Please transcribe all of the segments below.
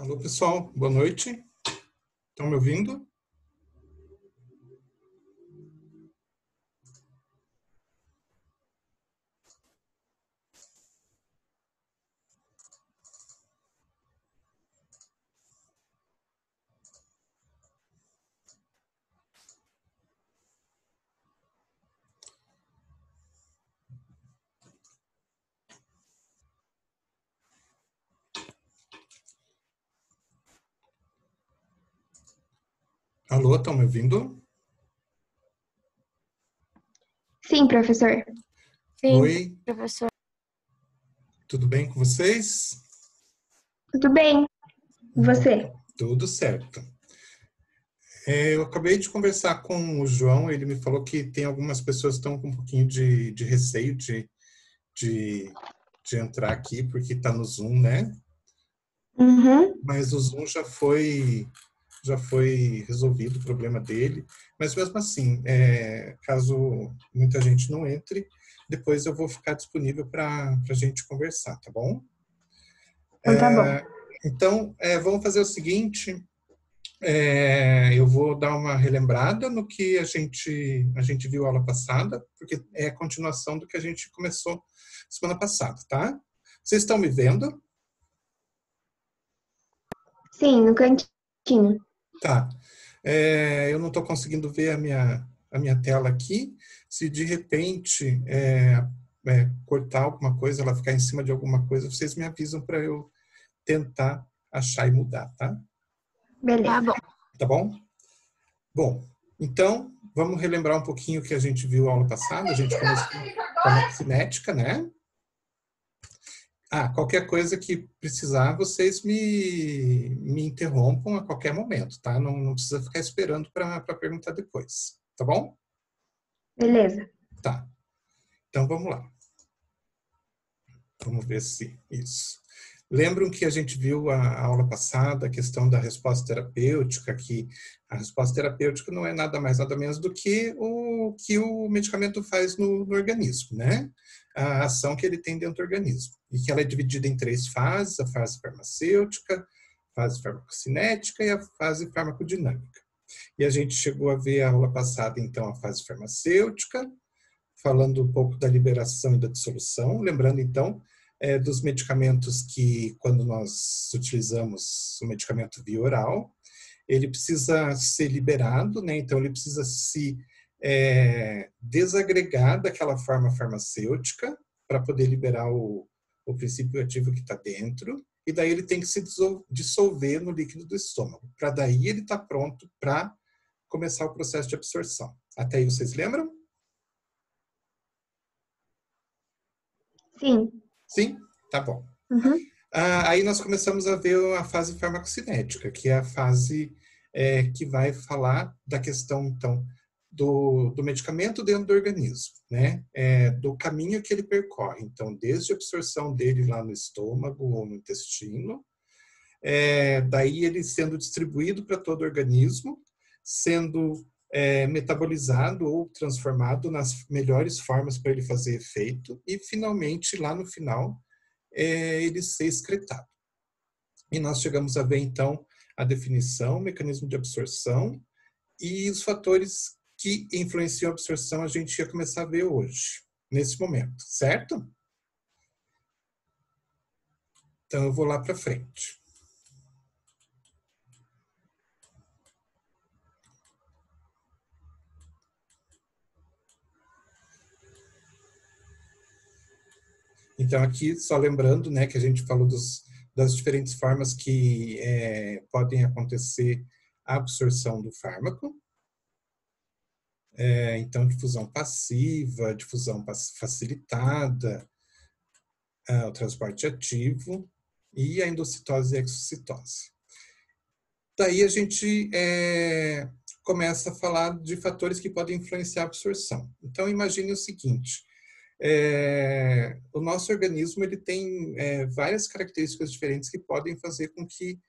Alô, pessoal, boa noite. Estão me ouvindo? Alô, estão me ouvindo? Sim, professor. Oi, Professor. tudo bem com vocês? Tudo bem. E você? Tudo certo. Eu acabei de conversar com o João, ele me falou que tem algumas pessoas que estão com um pouquinho de receio de, de entrar aqui, porque está no Zoom, né? Uhum. Mas o Zoom já foi resolvido o problema dele. Mas mesmo assim, caso muita gente não entre, depois eu vou ficar disponível para a gente conversar, tá bom? Então tá bom. Então, vamos fazer o seguinte, eu vou dar uma relembrada no que a gente viu aula passada, porque é a continuação do que a gente começou semana passada, tá? Vocês estão me vendo? Sim, no cantinho. Tá. Eu não estou conseguindo ver a minha tela aqui. Se de repente cortar alguma coisa, ela ficar em cima de alguma coisa, vocês me avisam para eu tentar achar e mudar, tá? Beleza. Tá bom. Tá bom? Bom, então vamos relembrar um pouquinho o que a gente viu aula passada. A gente começou com a cinética, né? Qualquer coisa que precisar, vocês me interrompam a qualquer momento, tá? Não precisa ficar esperando para perguntar depois, tá bom? Beleza. Tá. Então vamos lá. Vamos ver se isso. Lembram que a gente viu a aula passada, a questão da resposta terapêutica, que a resposta terapêutica não é nada mais, nada menos do que o medicamento faz no organismo, né? A ação que ele tem dentro do organismo. E que ela é dividida em 3 fases, a fase farmacêutica, a fase farmacocinética e a fase farmacodinâmica. E a gente chegou a ver a aula passada, então, a fase farmacêutica, falando um pouco da liberação e da dissolução, lembrando, então, dos medicamentos que, quando nós utilizamos o medicamento via oral, ele precisa ser liberado, né? Então ele precisa se desagregar daquela forma farmacêutica para poder liberar o princípio ativo que está dentro, e daí ele tem que se dissolver no líquido do estômago, para daí ele estar pronto para começar o processo de absorção. Até aí vocês lembram? Sim. Sim? Tá bom. Uhum. Aí nós começamos a ver a fase farmacocinética, que é a fase que vai falar da questão, então, do medicamento dentro do organismo, né? Do caminho que ele percorre. Então, desde a absorção dele lá no estômago ou no intestino, daí ele sendo distribuído para todo o organismo, sendo metabolizado ou transformado nas melhores formas para ele fazer efeito e, finalmente, lá no final, ele ser excretado. E nós chegamos a ver, então, a definição, o mecanismo de absorção e os fatores que influenciam a absorção a gente ia começar a ver hoje, nesse momento, certo? Então, eu vou lá para frente. Então, aqui, só lembrando, né, que a gente falou das diferentes formas que podem acontecer a absorção do fármaco. Então, difusão passiva, difusão facilitada, o transporte ativo e a endocitose e exocitose. Daí a gente começa a falar de fatores que podem influenciar a absorção. Então, imagine o seguinte, o nosso organismo ele tem várias características diferentes que podem fazer com que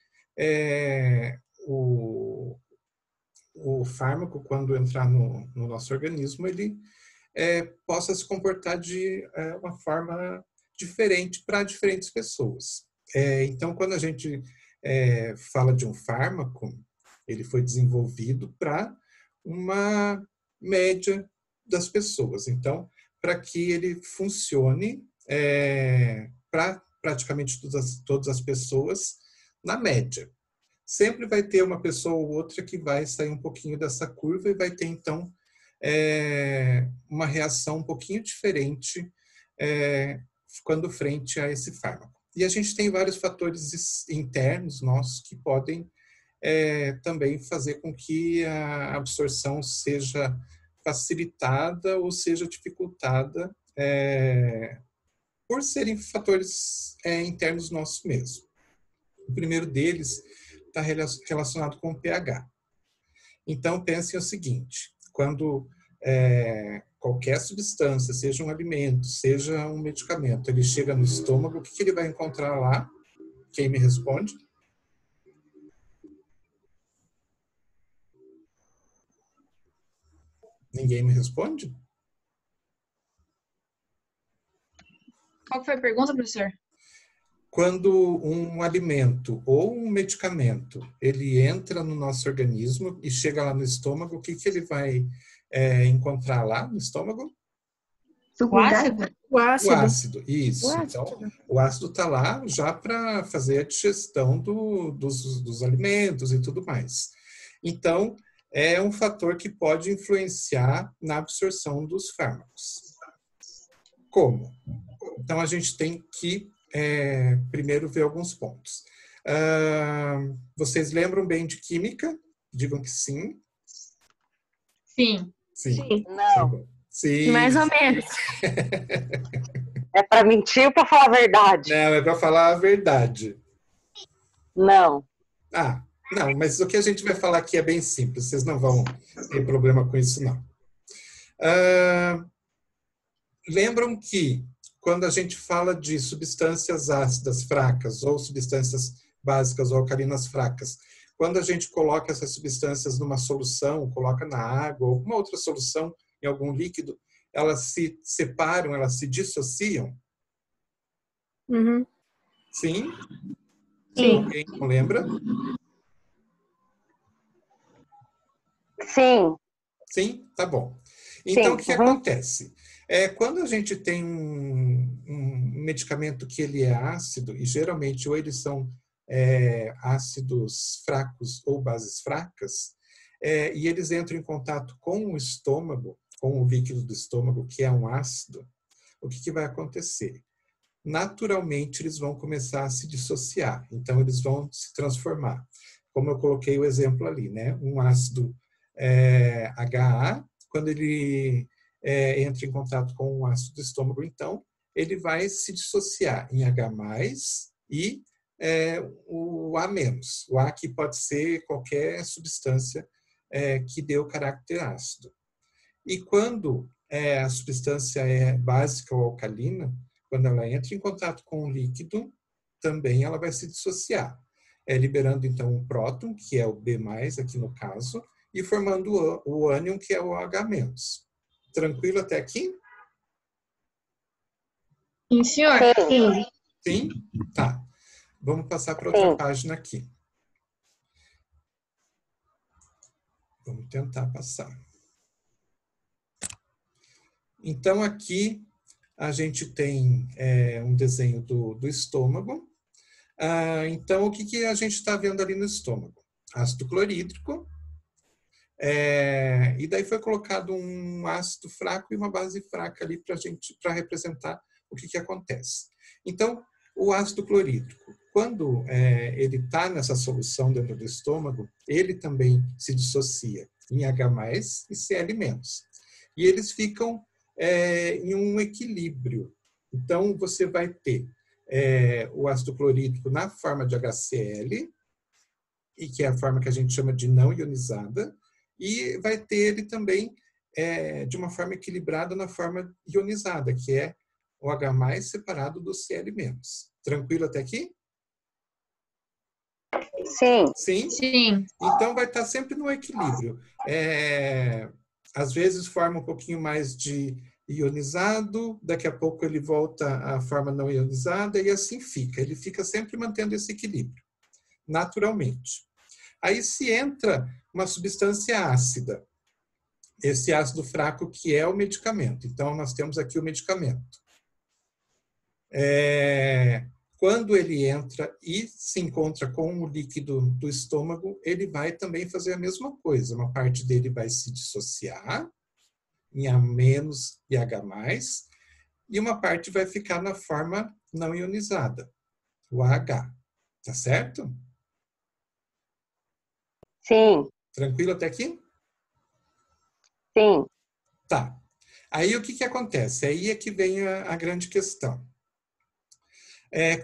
o fármaco, quando entrar no nosso organismo, ele possa se comportar de uma forma diferente para diferentes pessoas. Então, quando a gente fala de um fármaco, ele foi desenvolvido para uma média das pessoas. Então, para que ele funcione para praticamente todas as pessoas, na média. Sempre vai ter uma pessoa ou outra que vai sair um pouquinho dessa curva e vai ter, então, uma reação um pouquinho diferente quando frente a esse fármaco. E a gente tem vários fatores internos nossos que podem também fazer com que a absorção seja facilitada ou seja dificultada por serem fatores internos nossos mesmo. O primeiro deles está relacionado com o pH. Então, pensem o seguinte, quando qualquer substância, seja um alimento, seja um medicamento, ele chega no estômago, o que ele vai encontrar lá? Quem me responde? Ninguém me responde? Qual foi a pergunta, professor? Quando um alimento ou um medicamento, ele entra no nosso organismo e chega lá no estômago, o que ele vai encontrar lá no estômago? O ácido? O O ácido. ácido, isso. O ácido. Então, o ácido está lá já para fazer a digestão dos alimentos e tudo mais. Então, é um fator que pode influenciar na absorção dos fármacos. Como? Então, a gente tem que primeiro ver alguns pontos. Vocês lembram bem de química? Digam que sim. Sim. Sim. Não. Sim. Mais ou menos. É para mentir ou para falar a verdade? Não, é para falar a verdade. Não. Não, mas o que a gente vai falar aqui é bem simples, vocês não vão ter problema com isso, não. Lembram que quando a gente fala de substâncias ácidas fracas ou substâncias básicas ou alcalinas fracas, quando a gente coloca essas substâncias numa solução, coloca na água ou alguma outra solução em algum líquido, elas se separam, elas se dissociam? Uhum. Sim? Sim. Alguém não lembra? Sim. Sim? Tá bom. Então, Sim. o que acontece? Quando a gente tem um medicamento que ele é ácido, e geralmente ou eles são ácidos fracos ou bases fracas, e eles entram em contato com o estômago, com o líquido do estômago, que é um ácido, o que vai acontecer? Naturalmente, eles vão começar a se dissociar. Então, eles vão se transformar. Como eu coloquei o exemplo ali, né? Um ácido HA, quando ele entra em contato com um ácido do estômago, então, ele vai se dissociar em H+, e o A-. O A que pode ser qualquer substância que dê o caráter ácido. E quando a substância é básica ou alcalina, quando ela entra em contato com o líquido, também ela vai se dissociar, liberando então um próton, que é o B+, aqui no caso, e formando o ânion, que é o H-. Tranquilo até aqui? Sim, senhor. Sim. Sim? Tá. Vamos passar para outra página aqui. Vamos tentar passar. Então, aqui a gente tem um desenho do estômago. Então, o que a gente está vendo ali no estômago? Ácido clorídrico. E daí foi colocado um ácido fraco e uma base fraca ali para representar o que acontece. Então, o ácido clorídrico, quando ele está nessa solução dentro do estômago, ele também se dissocia em H+ e Cl-. E eles ficam em um equilíbrio. Então, você vai ter o ácido clorídrico na forma de HCl, e que é a forma que a gente chama de não ionizada, e vai ter ele também de uma forma equilibrada na forma ionizada, que é o H+ separado do Cl-. Tranquilo até aqui? Sim. Sim? Sim. Então, vai estar sempre no equilíbrio. Às vezes forma um pouquinho mais de ionizado, daqui a pouco ele volta à forma não ionizada e assim fica. Ele fica sempre mantendo esse equilíbrio. naturalmente. Aí se entra uma substância ácida, esse ácido fraco que é o medicamento. Então, nós temos aqui o medicamento. Quando ele entra e se encontra com o líquido do estômago, ele vai também fazer a mesma coisa. Uma parte dele vai se dissociar em A- e H+, e uma parte vai ficar na forma não ionizada, o AH. Tá certo? Sim, Tranquilo até aqui? sim. Tá. Aí o que acontece? Aí é que vem a grande questão.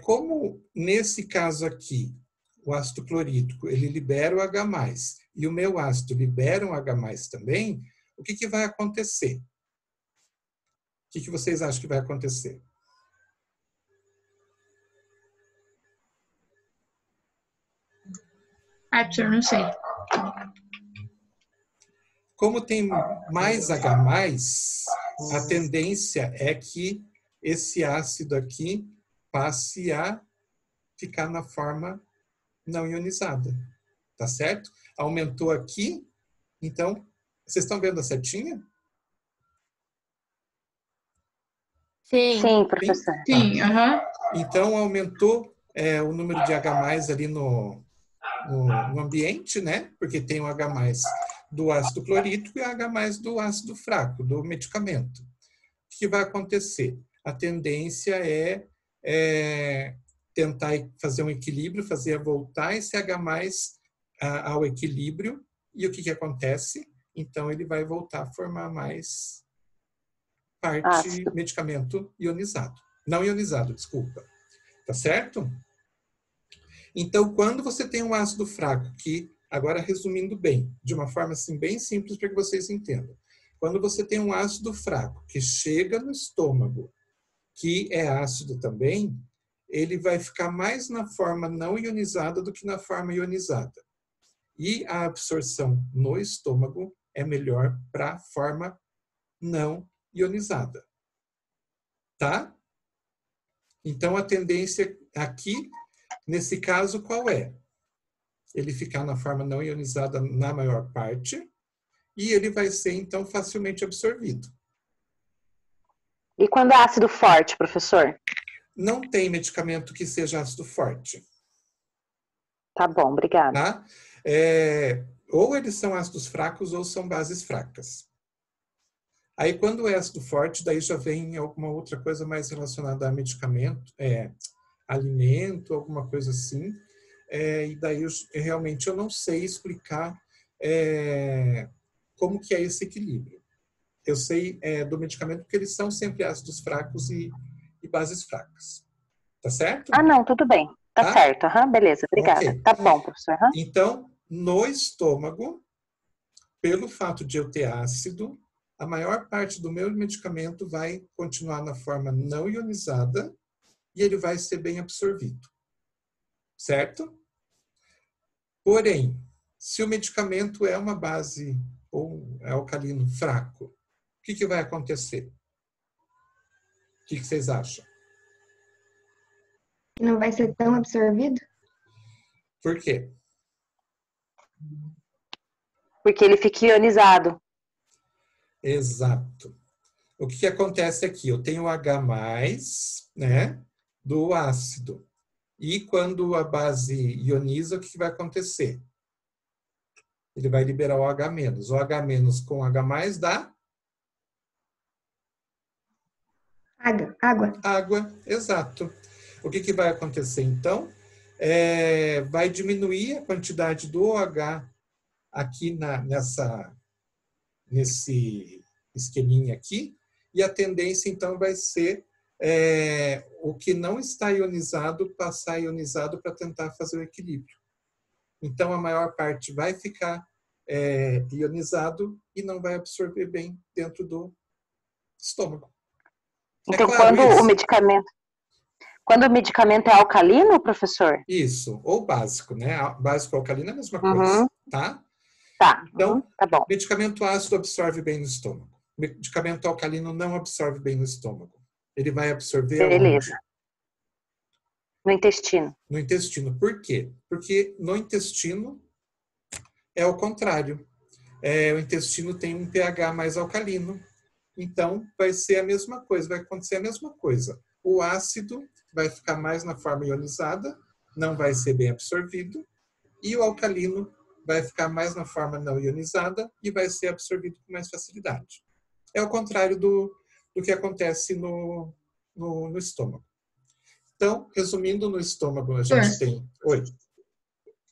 Como nesse caso aqui, o ácido clorídrico, ele libera o H+, e o meu ácido libera um H+, também, o que vai acontecer? O que vocês acham que vai acontecer? Professor, não sei. Como tem mais H+, a tendência é que esse ácido aqui passe a ficar na forma não ionizada. Tá certo? Aumentou aqui, então, vocês estão vendo a setinha? Sim. Sim, professor. Sim, aham. Então, aumentou o número de H+ ali no ambiente, né? Porque tem o H+ do ácido clorídrico e o H+ do ácido fraco, do medicamento. O que vai acontecer? A tendência é tentar fazer um equilíbrio, fazer voltar esse H+ ao equilíbrio. E o que acontece? Então, ele vai voltar a formar mais parte medicamento ionizado. Não ionizado, desculpa. Tá certo? Então, quando você tem um ácido fraco, que, agora resumindo bem, de uma forma assim bem simples para que vocês entendam. Quando você tem um ácido fraco que chega no estômago, que é ácido também, ele vai ficar mais na forma não ionizada do que na forma ionizada. E a absorção no estômago é melhor para a forma não ionizada. Tá? Então, a tendência aqui, nesse caso, qual é? Ele ficar na forma não ionizada na maior parte e ele vai ser, então, facilmente absorvido. E quando é ácido forte, professor? Não tem medicamento que seja ácido forte. Tá bom, obrigada. Tá? Ou eles são ácidos fracos ou são bases fracas. Aí, quando é ácido forte, daí já vem alguma outra coisa mais relacionada a medicamento, alimento, alguma coisa assim. E daí, realmente, eu não sei explicar como que é esse equilíbrio. Eu sei do medicamento porque eles são sempre ácidos fracos e bases fracas. Tá certo? Ah, não, tudo bem. Tá certo. Beleza, obrigada. Okay. Tá bom, professor. Então, no estômago, pelo fato de eu ter ácido, a maior parte do meu medicamento vai continuar na forma não ionizada e ele vai ser bem absorvido. Certo? Porém, se o medicamento é uma base ou é alcalino fraco, o que vai acontecer? O que vocês acham? Não vai ser tão absorvido? Por quê? Porque ele fica ionizado. Exato. O que acontece aqui? Eu tenho H+, né, do ácido. E quando a base ioniza, o que vai acontecer? Ele vai liberar o H-. O H- com H+ dá? Água. Água, exato. O que vai acontecer, então? Vai diminuir a quantidade do OH aqui nesse esqueminha aqui, e a tendência, então, vai ser o que não está ionizado passar ionizado para tentar fazer o equilíbrio. Então, a maior parte vai ficar ionizado e não vai absorver bem dentro do estômago. Então, claro quando o medicamento é alcalino, professor? Isso, ou básico, né? Básico alcalino é a mesma coisa, tá? Tá, então, tá bom. Medicamento ácido absorve bem no estômago. Medicamento alcalino não absorve bem no estômago. Ele vai absorver Beleza. aonde? No intestino. No intestino. Por quê? Porque no intestino é o contrário. O intestino tem um pH mais alcalino. Então, vai ser a mesma coisa, vai acontecer a mesma coisa. O ácido vai ficar mais na forma ionizada, não vai ser bem absorvido, e o alcalino vai ficar mais na forma não ionizada e vai ser absorvido com mais facilidade. É o contrário do que acontece no estômago. Então, resumindo, no estômago a gente tem... Oi.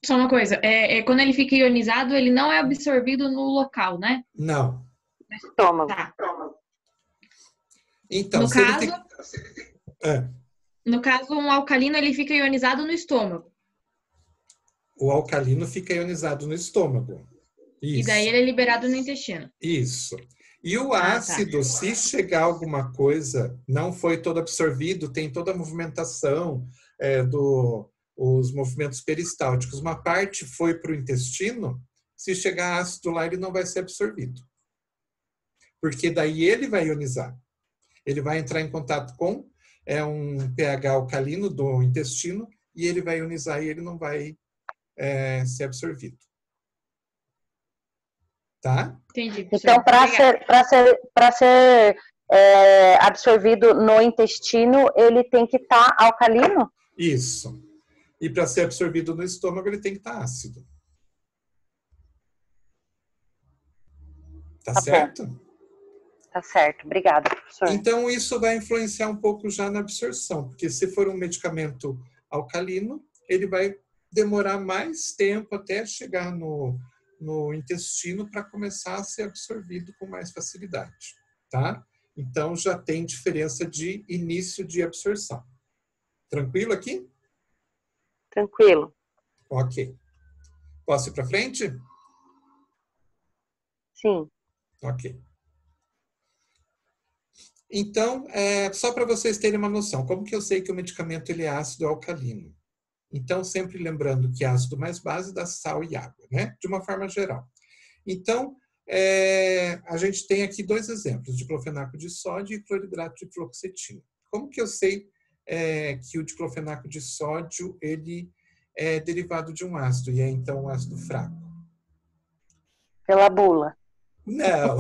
Só uma coisa, quando ele fica ionizado, ele não é absorvido no local, né? Não. No estômago. Tá. Então, no caso, um alcalino ele fica ionizado no estômago. O alcalino fica ionizado no estômago. Isso. E daí ele é liberado no intestino. Isso. E o ácido, se chegar alguma coisa, não foi todo absorvido, tem toda a movimentação os movimentos peristálticos, uma parte foi para o intestino, se chegar ácido lá, ele não vai ser absorvido. Porque daí ele vai ionizar. Ele vai entrar em contato com um pH alcalino do intestino e ele vai ionizar e ele não vai ser absorvido. Tá? Entendi. Então, para ser absorvido no intestino, ele tem que estar alcalino? Isso. E para ser absorvido no estômago, ele tem que estar ácido. Tá certo? Bom. Tá certo. Obrigada, professor. Então, isso vai influenciar um pouco já na absorção, porque se for um medicamento alcalino, ele vai demorar mais tempo até chegar no intestino para começar a ser absorvido com mais facilidade, tá? Então, já tem diferença de início de absorção. Tranquilo aqui? Tranquilo. Ok. Posso ir para frente? Sim. Ok. Então, só para vocês terem uma noção, como que eu sei que o medicamento ele é ácido ou alcalino? Então, sempre lembrando que ácido mais base dá sal e água, né? De uma forma geral. Então, a gente tem aqui dois exemplos, diclofenaco de sódio e cloridrato de fluoxetina. Como que eu sei que o diclofenaco de sódio ele é derivado de um ácido e é então um ácido fraco? Pela bula. Não.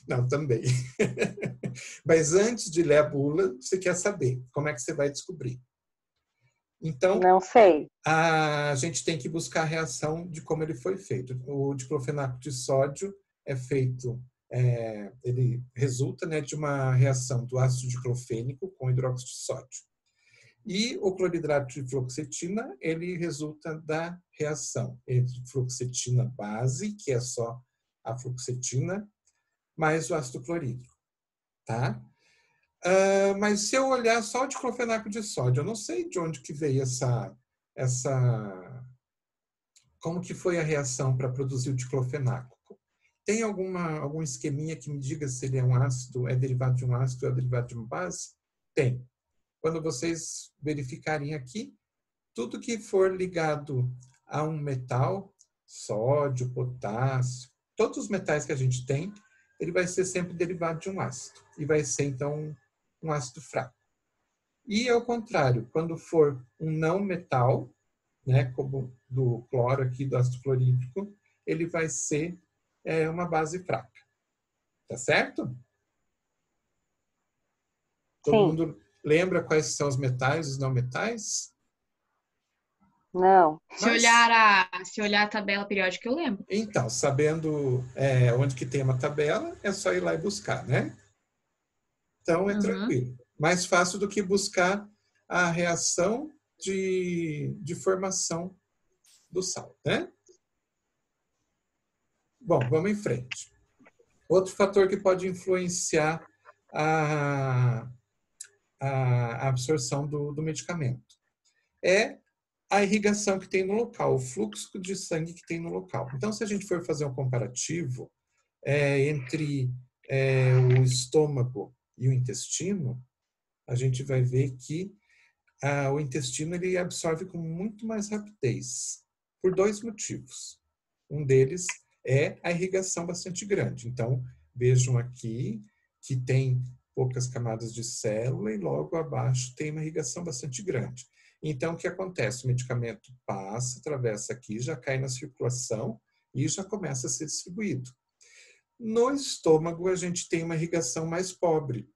Não, também. Mas antes de ler a bula, você quer saber como é que você vai descobrir. Então, não sei. A gente tem que buscar a reação de como ele foi feito. O diclofenaco de sódio é feito, ele resulta, né, de uma reação do ácido diclofênico com hidróxido de sódio. E o cloridrato de fluoxetina, ele resulta da reação entre fluoxetina base, que é só a fluoxetina, mais o ácido clorídrico, tá? Mas se eu olhar só o diclofenaco de sódio, eu não sei de onde que veio como que foi a reação para produzir o diclofenaco. Tem algum esqueminha que me diga se ele é um ácido, é derivado de um ácido ou é derivado de uma base? Tem. Quando vocês verificarem aqui, tudo que for ligado a um metal, sódio, potássio, todos os metais que a gente tem, ele vai ser sempre derivado de um ácido. E vai ser, então, um ácido fraco. E, ao contrário, quando for um não metal, né, como do cloro aqui, do ácido clorídrico, ele vai ser uma base fraca. Tá certo? Todo mundo lembra quais são os metais, os não metais? Não. Se olhar a tabela periódica, eu lembro. Então, sabendo onde que tem uma tabela, é só ir lá e buscar, né? Então, é tranquilo. Mais fácil do que buscar a reação de formação do sal, né? Bom, vamos em frente. Outro fator que pode influenciar a absorção do medicamento é a irrigação que tem no local, o fluxo de sangue que tem no local. Então, se a gente for fazer um comparativo entre o estômago e o intestino, a gente vai ver que o intestino ele absorve com muito mais rapidez, por dois motivos. Um deles é a irrigação bastante grande. Então, vejam aqui que tem poucas camadas de célula e logo abaixo tem uma irrigação bastante grande. Então, o que acontece? O medicamento passa, atravessa aqui, já cai na circulação e já começa a ser distribuído. No estômago, a gente tem uma irrigação mais pobre.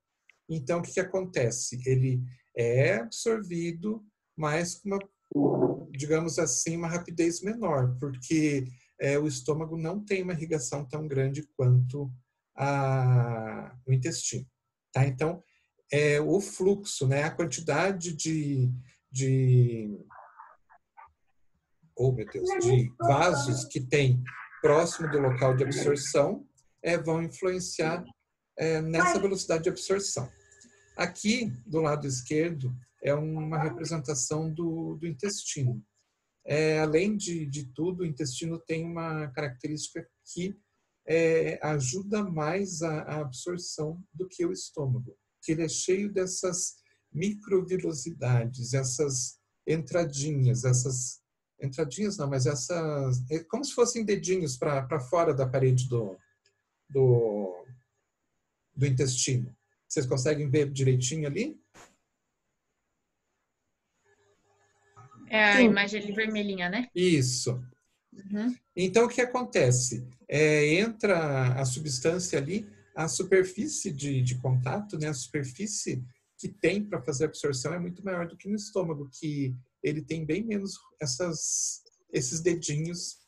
Então, o que acontece? Ele é absorvido, mas com uma, digamos assim, uma rapidez menor, porque o estômago não tem uma irrigação tão grande quanto o intestino. Tá? Então, o fluxo, né, a quantidade de vasos que tem próximo do local de absorção vão influenciar nessa velocidade de absorção. Aqui, do lado esquerdo, é uma representação do intestino. Além de tudo, o intestino tem uma característica que ajuda mais a absorção do que o estômago, que ele é cheio dessas microvilosidades, essas entradinhas não, mas essas, como se fossem dedinhos para fora da parede do intestino. Vocês conseguem ver direitinho ali? A imagem ali vermelhinha, né? Isso. Uhum. Então, o que acontece? Entra a substância ali, a superfície de contato, né, a superfície que tem para fazer a absorção é muito maior do que no estômago, que ele tem bem menos esses dedinhos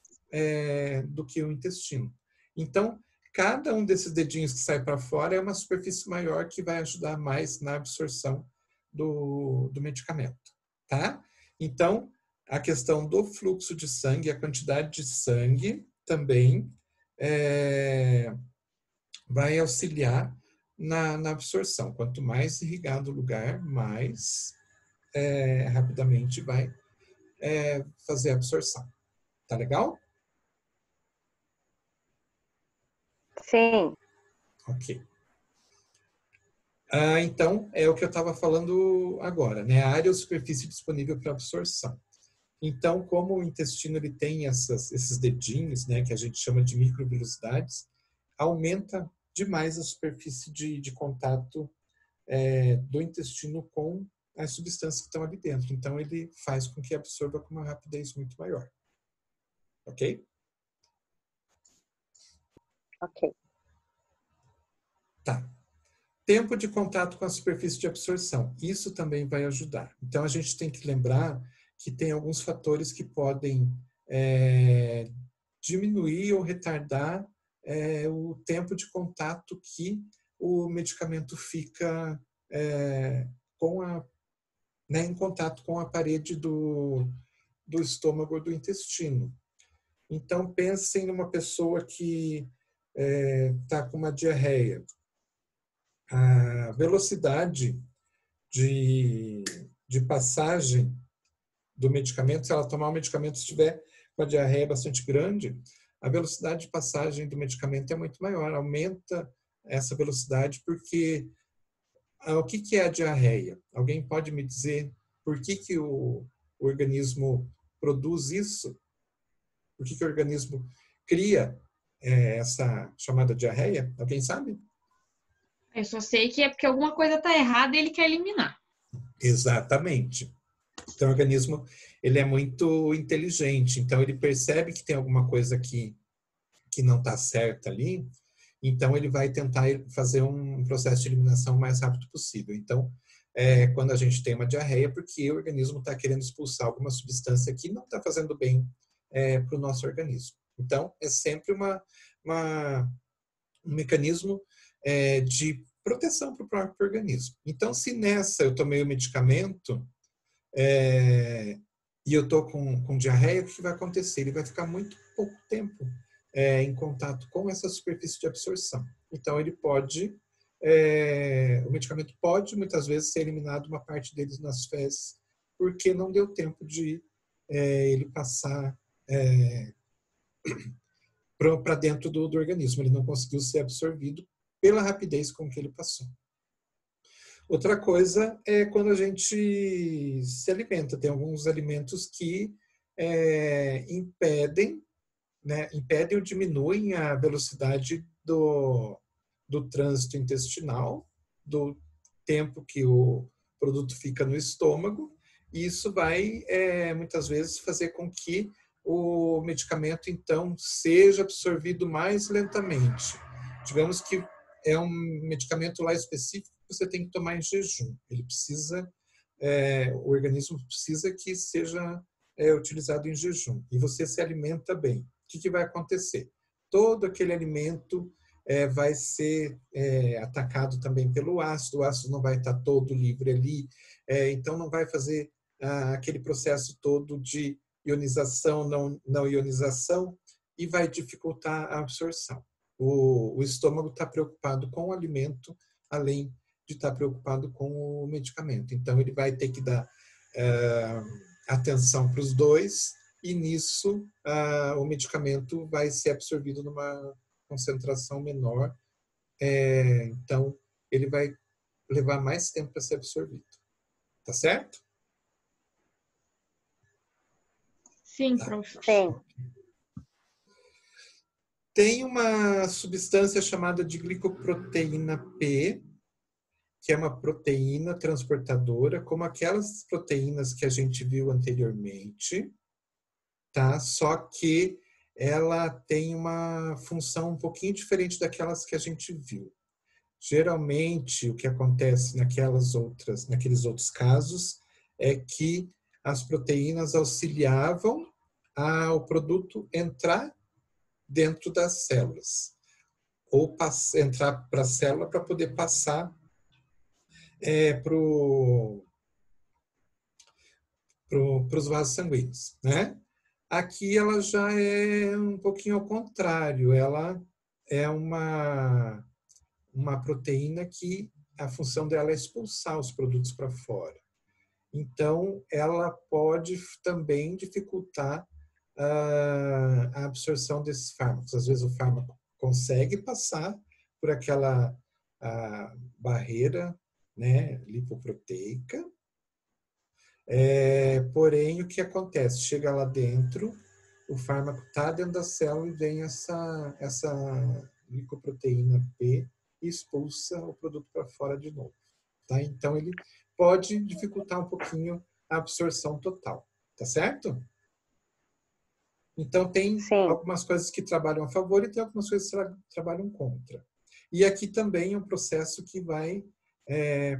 do que o intestino. Então, cada um desses dedinhos que sai para fora é uma superfície maior que vai ajudar mais na absorção do medicamento, tá? Então, a questão do fluxo de sangue, a quantidade de sangue também vai auxiliar na absorção. Quanto mais irrigado o lugar, mais rapidamente vai fazer a absorção. Tá legal? Sim. Ok. Então, é o que eu estava falando agora, né? A área ou superfície disponível para absorção. Então, como o intestino ele tem esses dedinhos, né, que a gente chama de microvilosidades, aumenta demais a superfície de contato do intestino com as substâncias que estão ali dentro. Então, ele faz com que absorva com uma rapidez muito maior. Ok? Ok. Tá. Tempo de contato com a superfície de absorção. Isso também vai ajudar. Então, a gente tem que lembrar que tem alguns fatores que podem diminuir ou retardar o tempo de contato que o medicamento fica em contato com a parede do estômago ou do intestino. Então, pensem numa pessoa que está com uma diarreia. A velocidade de passagem do medicamento, se ela tomar o medicamento e estiver com a diarreia bastante grande, a velocidade de passagem do medicamento é muito maior, aumenta essa velocidade, porque o que é a diarreia? Alguém pode me dizer por que o organismo produz isso? Por que o organismo cria essa chamada diarreia? Alguém sabe? Eu só sei que é porque alguma coisa está errada e ele quer eliminar. Exatamente. Então, o organismo ele é muito inteligente. Então, ele percebe que tem alguma coisa que não está certa ali. Então, ele vai tentar fazer um processo de eliminação o mais rápido possível. Então, quando a gente tem uma diarreia, porque o organismo está querendo expulsar alguma substância que não está fazendo bem para o nosso organismo. Então, é sempre um mecanismo de proteção para o próprio organismo. Então, se nessa eu tomei o medicamento e eu estou com diarreia, o que vai acontecer? Ele vai ficar muito pouco tempo em contato com essa superfície de absorção. Então, ele pode, o medicamento pode muitas vezes ser eliminado uma parte deles nas fezes, porque não deu tempo de ele passar para dentro do organismo. Ele não conseguiu ser absorvido pela rapidez com que ele passou. Outra coisa é quando a gente se alimenta. Tem alguns alimentos que impedem ou diminuem a velocidade do trânsito intestinal do tempo que o produto fica no estômago, e isso vai, muitas vezes, fazer com que o medicamento, então, seja absorvido mais lentamente. Digamos que é um medicamento lá específico que você tem que tomar em jejum. Ele precisa, o organismo precisa que seja utilizado em jejum. E você se alimenta bem. O que vai acontecer? Todo aquele alimento vai ser atacado também pelo ácido. O ácido não vai estar todo livre ali. Então, não vai fazer aquele processo todo de ionização, não ionização, e vai dificultar a absorção. O estômago está preocupado com o alimento, além de estar preocupado com o medicamento. Então, ele vai ter que dar atenção para os dois, e nisso o medicamento vai ser absorvido numa concentração menor. Então, ele vai levar mais tempo para ser absorvido. Tá certo? Sim, professor. Sim. Tem uma substância chamada de glicoproteína P, que é uma proteína transportadora, como aquelas proteínas que a gente viu anteriormente, tá? Só que ela tem uma função um pouquinho diferente daquelas que a gente viu. Geralmente, o que acontece naqueles outros casos é que as proteínas auxiliavam o produto entrar dentro das células, ou entrar para a célula para poder passar para os vasos sanguíneos, né? Aqui ela já é um pouquinho ao contrário, ela é uma proteína que a função dela é expulsar os produtos para fora. Então, ela pode também dificultar a absorção desses fármacos. Às vezes o fármaco consegue passar por aquela barreira, né, lipoproteica, porém o que acontece? Chega lá dentro, o fármaco está dentro da célula e vem essa glicoproteína P e expulsa o produto para fora de novo. Tá? Então, ele pode dificultar um pouquinho a absorção total. Tá certo? Então, tem algumas coisas que trabalham a favor e tem algumas coisas que trabalham contra. E aqui também é um processo que vai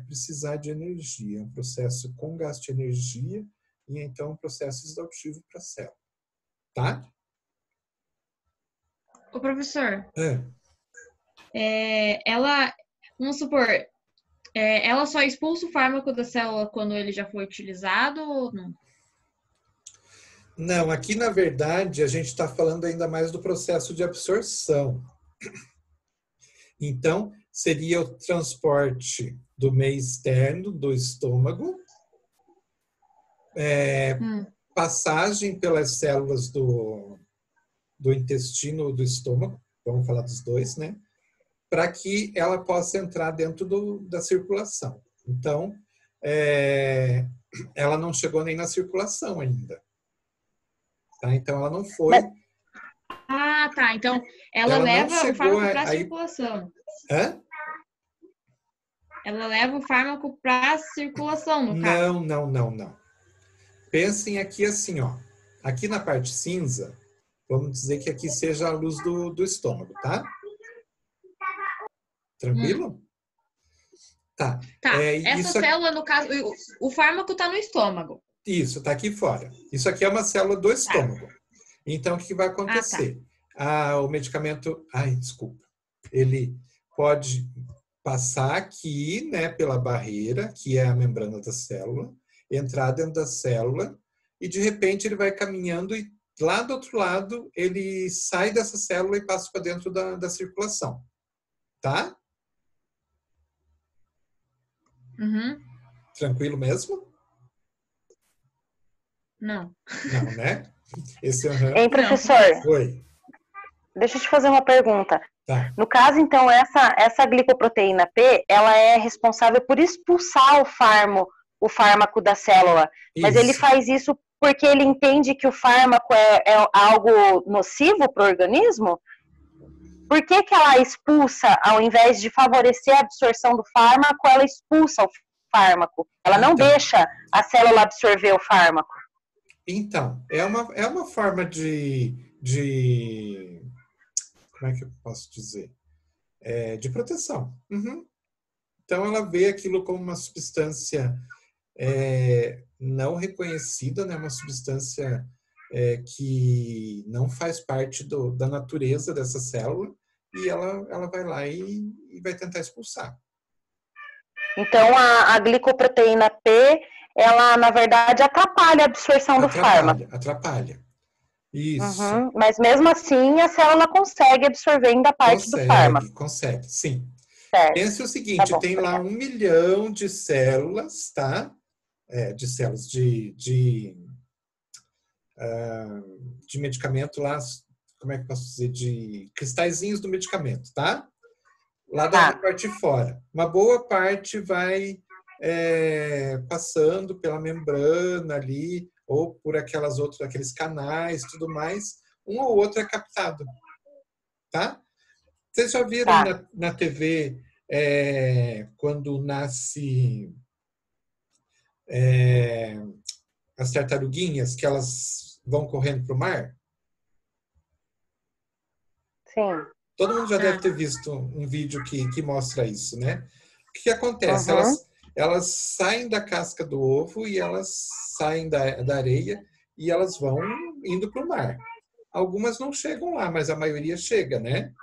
precisar de energia. É um processo com gasto de energia e, então, um processo exaustivo para a célula. Tá? Ô, professor, ela, vamos supor, ela só expulsa o fármaco da célula quando ele já foi utilizado ou não? Não, aqui na verdade a gente está falando ainda mais do processo de absorção. Então, seria o transporte do meio externo do estômago, passagem pelas células do intestino ou do estômago, vamos falar dos dois, né? Para que ela possa entrar dentro da circulação. Então, ela não chegou nem na circulação ainda. Tá? Então, ela não foi... Ah, tá. Então, ela leva o fármaco para a circulação. Hã? Ela leva o fármaco para a circulação, no caso. Não. Pensem aqui assim, ó. Aqui na parte cinza, vamos dizer que aqui seja a luz do estômago, tá? Tranquilo? Tá. Essa célula, no caso, o fármaco está no estômago. Isso, está aqui fora. Isso aqui é uma célula do estômago. Então, o que vai acontecer? O medicamento... desculpa. Ele pode passar aqui, né, pela barreira, que é a membrana da célula, entrar dentro da célula e, de repente, ele vai caminhando e lá do outro lado, ele sai dessa célula e passa para dentro da circulação. Tá? Uhum. Tranquilo mesmo? Não. Não, né? Hein, professor? Oi. Deixa eu te fazer uma pergunta. Tá. No caso, então, essa glicoproteína P, ela é responsável por expulsar o fármaco da célula. Mas ele faz isso porque ele entende que o fármaco é algo nocivo para o organismo? por que que ela expulsa, ao invés de favorecer a absorção do fármaco, ela expulsa o fármaco? Ela não deixa a célula absorver o fármaco. Então, é uma forma como é que eu posso dizer? De proteção. Uhum. Então, ela vê aquilo como uma substância não reconhecida, né? Uma substância que não faz parte da natureza dessa célula, e ela vai lá e vai tentar expulsar. Então, a glicoproteína P, ela, na verdade, atrapalha a absorção do fármaco. Atrapalha. Isso. Uhum. Mas, mesmo assim, a célula consegue absorver ainda parte do fármaco. Consegue, sim. Certo. Pense o seguinte, Tá bom, tem lá 1 milhão de células, tá? De células de medicamento lá, como é que eu posso dizer? De cristalzinhos do medicamento, tá? Lá da parte de fora. Uma boa parte vai passando pela membrana ali, ou por aqueles canais, tudo mais. Um ou outro é captado, tá? Vocês já viram na TV quando nasce as tartaruguinhas, que elas vão correndo para o mar? Sim. Todo mundo já deve ter visto um vídeo que mostra isso, né? O que acontece? Uhum. Elas saem da casca do ovo e elas saem da areia e elas vão indo para o mar. Algumas não chegam lá, mas a maioria chega, né?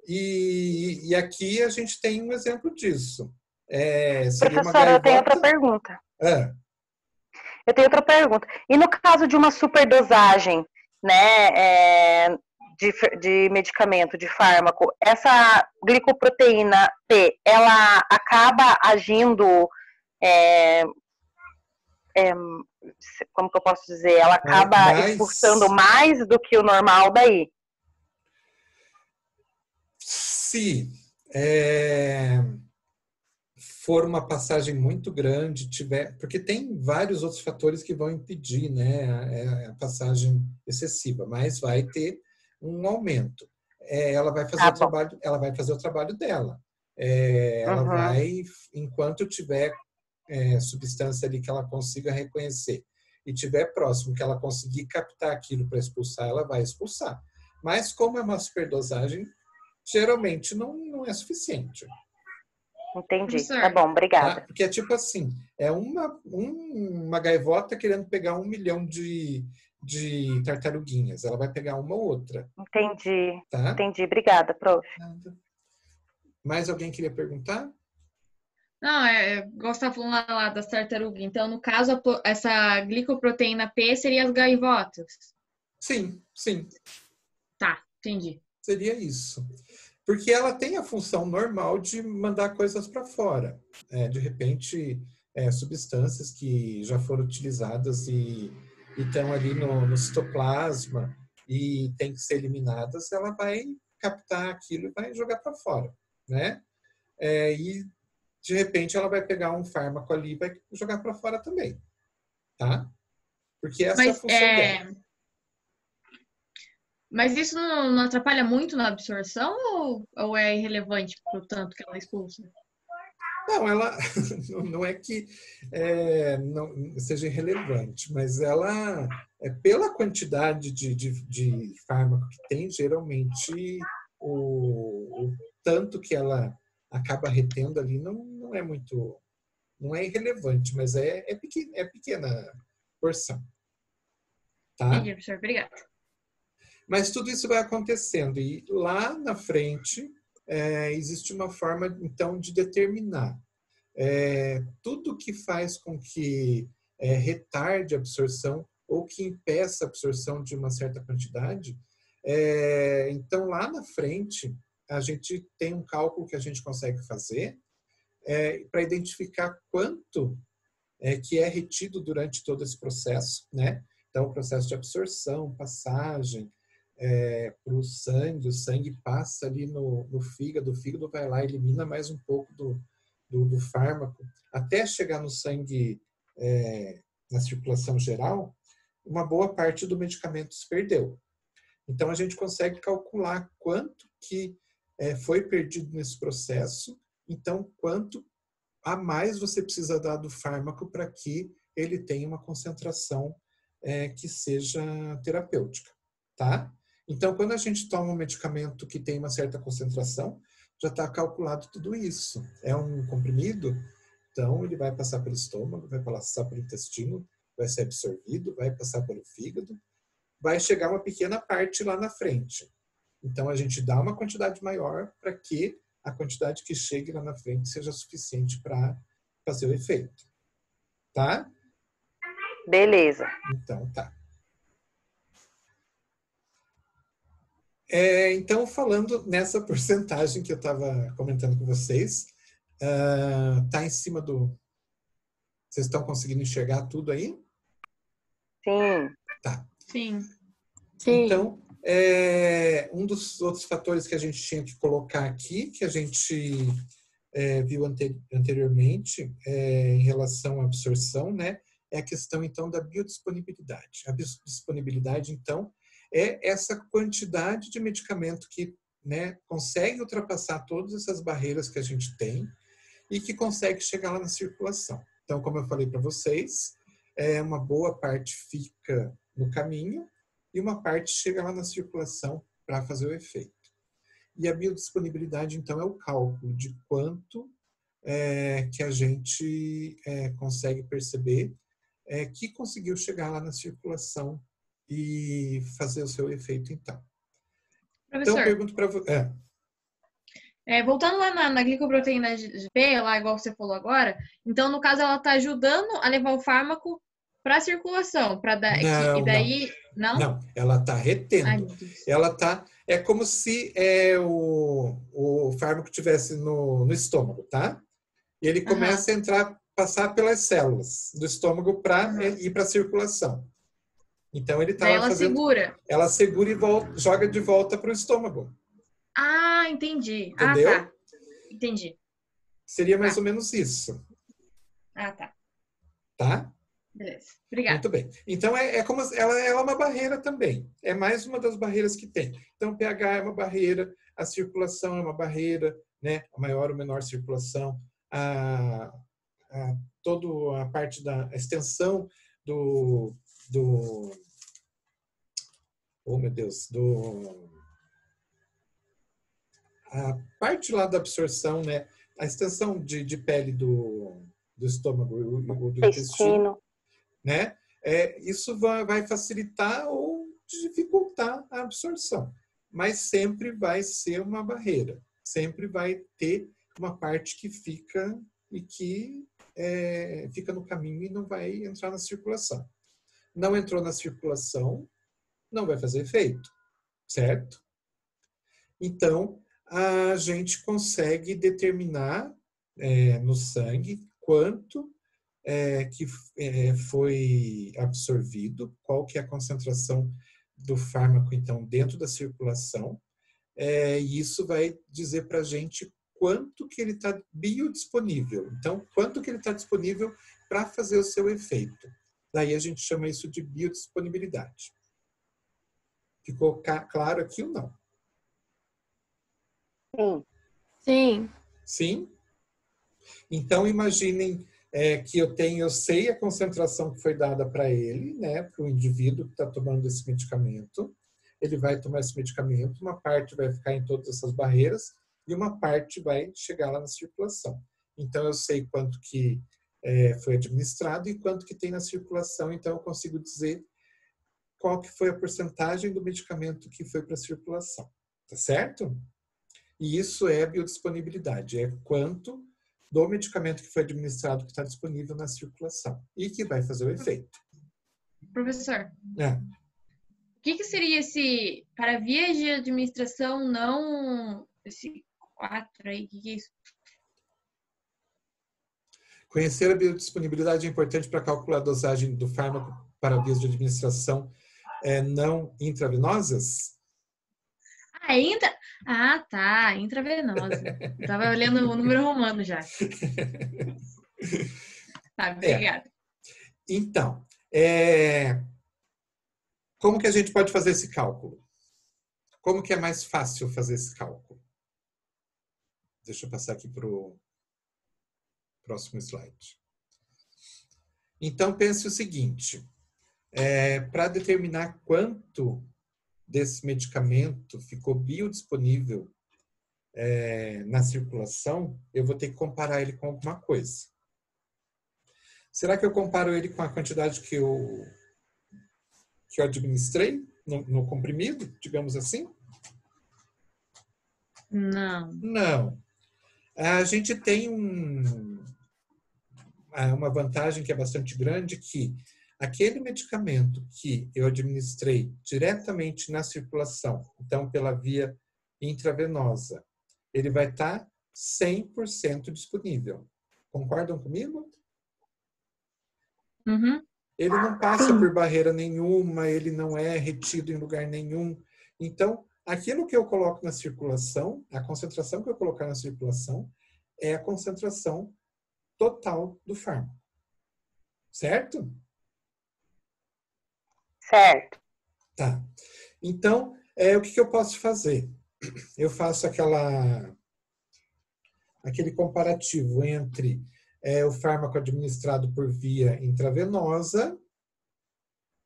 E aqui a gente tem um exemplo disso. Professora, eu tenho outra pergunta. Eu tenho outra pergunta. E no caso de uma superdosagem, né, de medicamento, de fármaco, essa glicoproteína P, ela acaba agindo, como que eu posso dizer? Ela acaba expulsando mais do que o normal daí? Se for uma passagem muito grande, porque tem vários outros fatores que vão impedir, né, a passagem excessiva, mas vai ter um aumento. Ela vai fazer o trabalho dela. Ela vai, enquanto tiver substância ali que ela consiga reconhecer e tiver próximo que ela conseguir captar aquilo para expulsar, ela vai expulsar. Mas como é uma superdosagem, geralmente não é suficiente. Entendi. Tá bom, obrigada. Porque é tipo assim, uma gaivota querendo pegar 1 milhão de tartaruguinhas. Ela vai pegar uma ou outra. Entendi. Tá? Entendi. Obrigada, prof. Mais alguém queria perguntar? Não, igual você tá falando lá das tartarugas. Então, no caso, essa glicoproteína P seria as gaivotas? Sim. Tá, entendi. Seria isso. Porque ela tem a função normal de mandar coisas para fora. De repente, substâncias que já foram utilizadas e estão ali no citoplasma e tem que ser eliminadas, ela vai captar aquilo e vai jogar para fora, né? E de repente ela vai pegar um fármaco ali e vai jogar para fora também, tá? Porque essa é a função dela. Mas isso não atrapalha muito na absorção ou é irrelevante pro tanto que ela expulsa? Não, ela não é que não seja irrelevante, mas ela, pela quantidade de fármaco que tem, geralmente o tanto que ela acaba retendo ali não é muito, não é irrelevante, mas é pequena porção. Tá? Entendi, professor. Obrigada. Mas tudo isso vai acontecendo e lá na frente existe uma forma, então, de determinar tudo que faz com que retarde a absorção ou que impeça a absorção de uma certa quantidade. Então, lá na frente, a gente tem um cálculo que a gente consegue fazer para identificar quanto que é retido durante todo esse processo, né? Então, o processo de absorção, passagem para o sangue passa ali no fígado, o fígado vai lá e elimina mais um pouco do fármaco, até chegar no sangue, na circulação geral, uma boa parte do medicamento se perdeu. Então, a gente consegue calcular quanto que foi perdido nesse processo, então quanto a mais você precisa dar do fármaco para que ele tenha uma concentração que seja terapêutica, tá? Então, quando a gente toma um medicamento que tem uma certa concentração, já está calculado tudo isso. É um comprimido, então ele vai passar pelo estômago, vai passar pelo intestino, vai ser absorvido, vai passar pelo fígado, vai chegar uma pequena parte lá na frente. Então, a gente dá uma quantidade maior para que a quantidade que chegue lá na frente seja suficiente para fazer o efeito. Tá? Beleza. Então, tá. Então, falando nessa porcentagem que eu estava comentando com vocês, tá em cima do... Vocês estão conseguindo enxergar tudo aí? Sim. Tá. Sim. Então, um dos outros fatores que a gente tinha que colocar aqui, que a gente viu anteriormente, em relação à absorção, né, é a questão, então, da biodisponibilidade. A biodisponibilidade, então, é essa quantidade de medicamento que, né, consegue ultrapassar todas essas barreiras que a gente tem e que consegue chegar lá na circulação. Então, como eu falei para vocês, uma boa parte fica no caminho e uma parte chega lá na circulação para fazer o efeito. E a biodisponibilidade, então, é o cálculo de quanto que a gente consegue perceber que conseguiu chegar lá na circulação e fazer o seu efeito, então. Professor, então, eu pergunto para você... voltando lá na glicoproteína P, lá igual você falou agora, então, no caso, ela está ajudando a levar o fármaco para a circulação, para dar... Não, e daí... Não, ela está retendo. Ela tá... É como se o fármaco estivesse no estômago, tá? E ele começa a entrar, passar pelas células do estômago para ir para a circulação. Então, ele está fazendo... segura. Ela segura e joga de volta para o estômago. Ah, entendi. Entendeu? Ah, tá. Entendi. Seria mais ou menos isso. Ah, tá. Tá? Beleza. Obrigada. Muito bem. Então, como ela é uma barreira também. É mais uma das barreiras que tem. Então, o pH é uma barreira, a circulação é uma barreira, né? A maior ou menor circulação, toda a parte da extensão oh, meu Deus, a parte lá da absorção, né? A extensão de pele do estômago ou do intestino, né? Isso vai facilitar ou dificultar a absorção, mas sempre vai ser uma barreira, sempre vai ter uma parte que fica e que fica no caminho e não vai entrar na circulação. Não entrou na circulação, não vai fazer efeito, certo? Então, a gente consegue determinar no sangue quanto que foi absorvido, qual que é a concentração do fármaco, então, dentro da circulação, e isso vai dizer para a gente quanto que ele está biodisponível. Então, quanto que ele está disponível para fazer o seu efeito. Daí a gente chama isso de biodisponibilidade. Ficou claro aqui ou não? Sim. Sim. Sim? Então, imaginem que eu sei a concentração que foi dada para ele, né, para o indivíduo que está tomando esse medicamento. Ele vai tomar esse medicamento, uma parte vai ficar em todas essas barreiras e uma parte vai chegar lá na circulação. Então, eu sei quanto que foi administrado e quanto que tem na circulação, então eu consigo dizer qual que foi a porcentagem do medicamento que foi para a circulação. Tá certo? E isso é biodisponibilidade, é quanto do medicamento que foi administrado que está disponível na circulação e que vai fazer o efeito. Professor, o que seria esse, para vias de administração não, esse 4 aí, o que é isso? Conhecer a biodisponibilidade é importante para calcular a dosagem do fármaco para vias de administração não intravenosas? Tá, intravenosa. Eu tava olhando o número romano já. Tá, obrigada. Então, como que a gente pode fazer esse cálculo? Como que é mais fácil fazer esse cálculo? Deixa eu passar aqui para o próximo slide. Então, pense o seguinte. Para determinar quanto desse medicamento ficou biodisponível na circulação, eu vou ter que comparar ele com alguma coisa. Será que eu comparo ele com a quantidade que eu administrei no comprimido, digamos assim? Não. Não. A gente tem uma vantagem que é bastante grande, que aquele medicamento que eu administrei diretamente na circulação, então pela via intravenosa, ele vai estar 100% disponível. Concordam comigo? Uhum. Ele não passa por barreira nenhuma, ele não é retido em lugar nenhum. Então, aquilo que eu coloco na circulação, a concentração que eu colocar na circulação, é a concentração total do fármaco. Certo? Certo. Tá. Então, o que eu posso fazer? Eu faço aquele comparativo entre o fármaco administrado por via intravenosa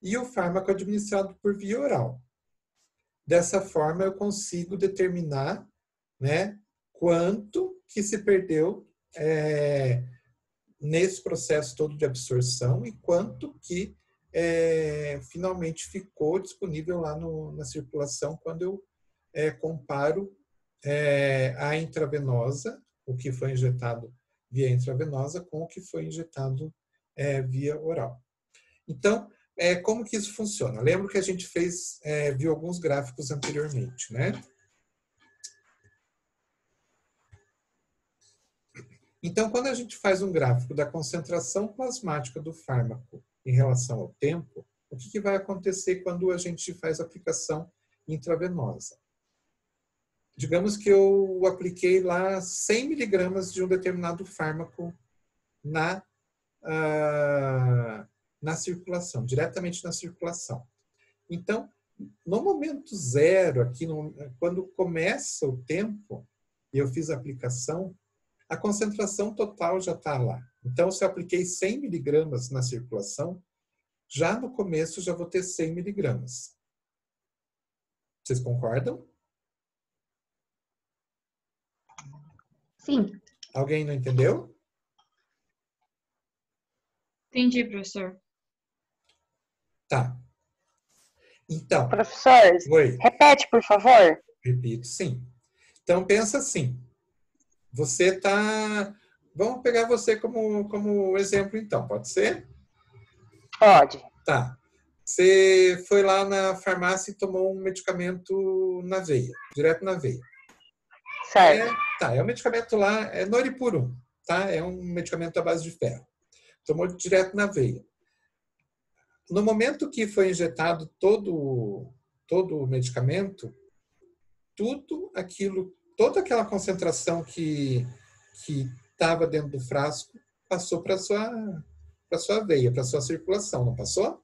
e o fármaco administrado por via oral. Dessa forma, eu consigo determinar, né, quanto que se perdeu nesse processo todo de absorção e quanto que finalmente ficou disponível lá na circulação quando eu comparo a intravenosa, o que foi injetado via intravenosa, com o que foi injetado via oral. Então, como que isso funciona? Lembro que a gente viu alguns gráficos anteriormente, né? Então, quando a gente faz um gráfico da concentração plasmática do fármaco em relação ao tempo, o que vai acontecer quando a gente faz a aplicação intravenosa? Digamos que eu apliquei lá 100 miligramas de um determinado fármaco na circulação, diretamente na circulação. Então, no momento zero, aqui quando começa o tempo e eu fiz a aplicação, a concentração total já está lá. Então, se eu apliquei 100 miligramas na circulação, já no começo já vou ter 100 miligramas. Vocês concordam? Sim. Alguém não entendeu? Entendi, professor. Tá. Então. Professor, oi. Repete, por favor. Repito, sim. Então, pensa assim. Você tá... Vamos pegar você como exemplo, então. Pode ser? Pode. Tá. Você foi lá na farmácia e tomou um medicamento na veia, direto na veia. Certo. É um medicamento lá, é Noripurum, tá? É um medicamento à base de ferro. Tomou direto na veia. No momento que foi injetado todo o medicamento, toda aquela concentração que estava dentro do frasco passou para sua veia, para sua circulação, não passou?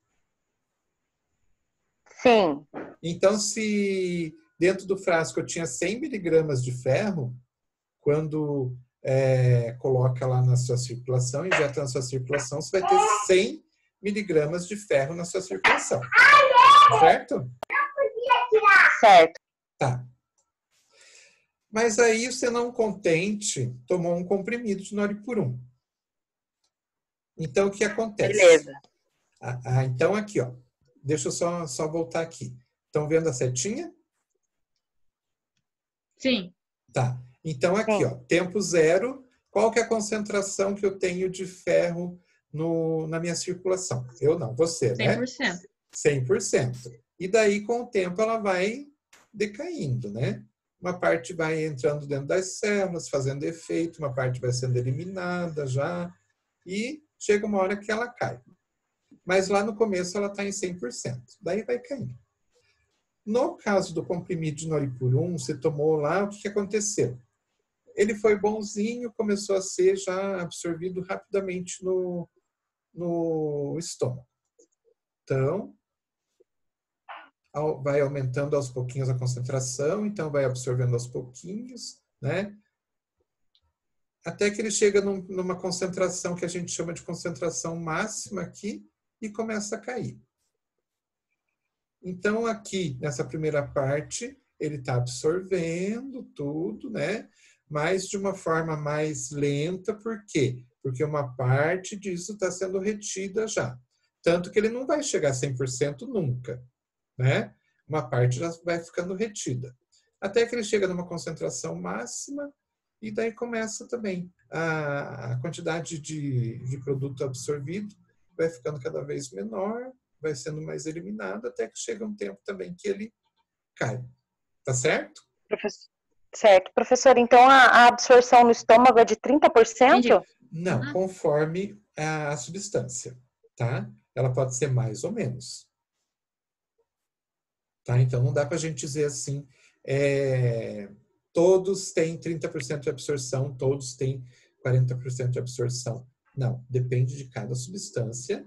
Sim. Então, se dentro do frasco eu tinha 100 miligramas de ferro, quando coloca lá na sua circulação, injeta na sua circulação, você vai ter 100 miligramas de ferro na sua circulação. Certo? Certo. Tá. Mas aí você não contente, tomou um comprimido de Noripurum. Então, o que acontece? Beleza. Então, aqui, ó. Deixa eu só voltar aqui. Estão vendo a setinha? Sim. Tá. Então, aqui, ó, tempo zero, qual que é a concentração que eu tenho de ferro na minha circulação? Eu não, você, né? 100%. 100%. E daí, com o tempo, ela vai decaindo, né? Uma parte vai entrando dentro das células, fazendo efeito, uma parte vai sendo eliminada já, e chega uma hora que ela cai. Mas lá no começo ela está em 100%. Daí vai caindo. No caso do comprimido de Noripurum, você tomou lá, o que aconteceu? Ele foi bonzinho, começou a ser já absorvido rapidamente no estômago. Então, vai aumentando aos pouquinhos a concentração, então vai absorvendo aos pouquinhos, né? Até que ele chega numa concentração que a gente chama de concentração máxima aqui e começa a cair. Então, aqui, nessa primeira parte, ele está absorvendo tudo, né? Mas de uma forma mais lenta. Por quê? Porque uma parte disso está sendo retida já. Tanto que ele não vai chegar a 100% nunca, né? Uma parte já vai ficando retida. Até que ele chega numa concentração máxima e daí começa também a quantidade de produto absorvido vai ficando cada vez menor, vai sendo mais eliminado, até que chega um tempo também que ele cai. Tá certo? Certo. Professor, então a absorção no estômago é de 30%? Entendi. Não, conforme a substância, tá? Ela pode ser mais ou menos. Tá? Então, não dá para a gente dizer assim, todos têm 30% de absorção, todos têm 40% de absorção. Não, depende de cada substância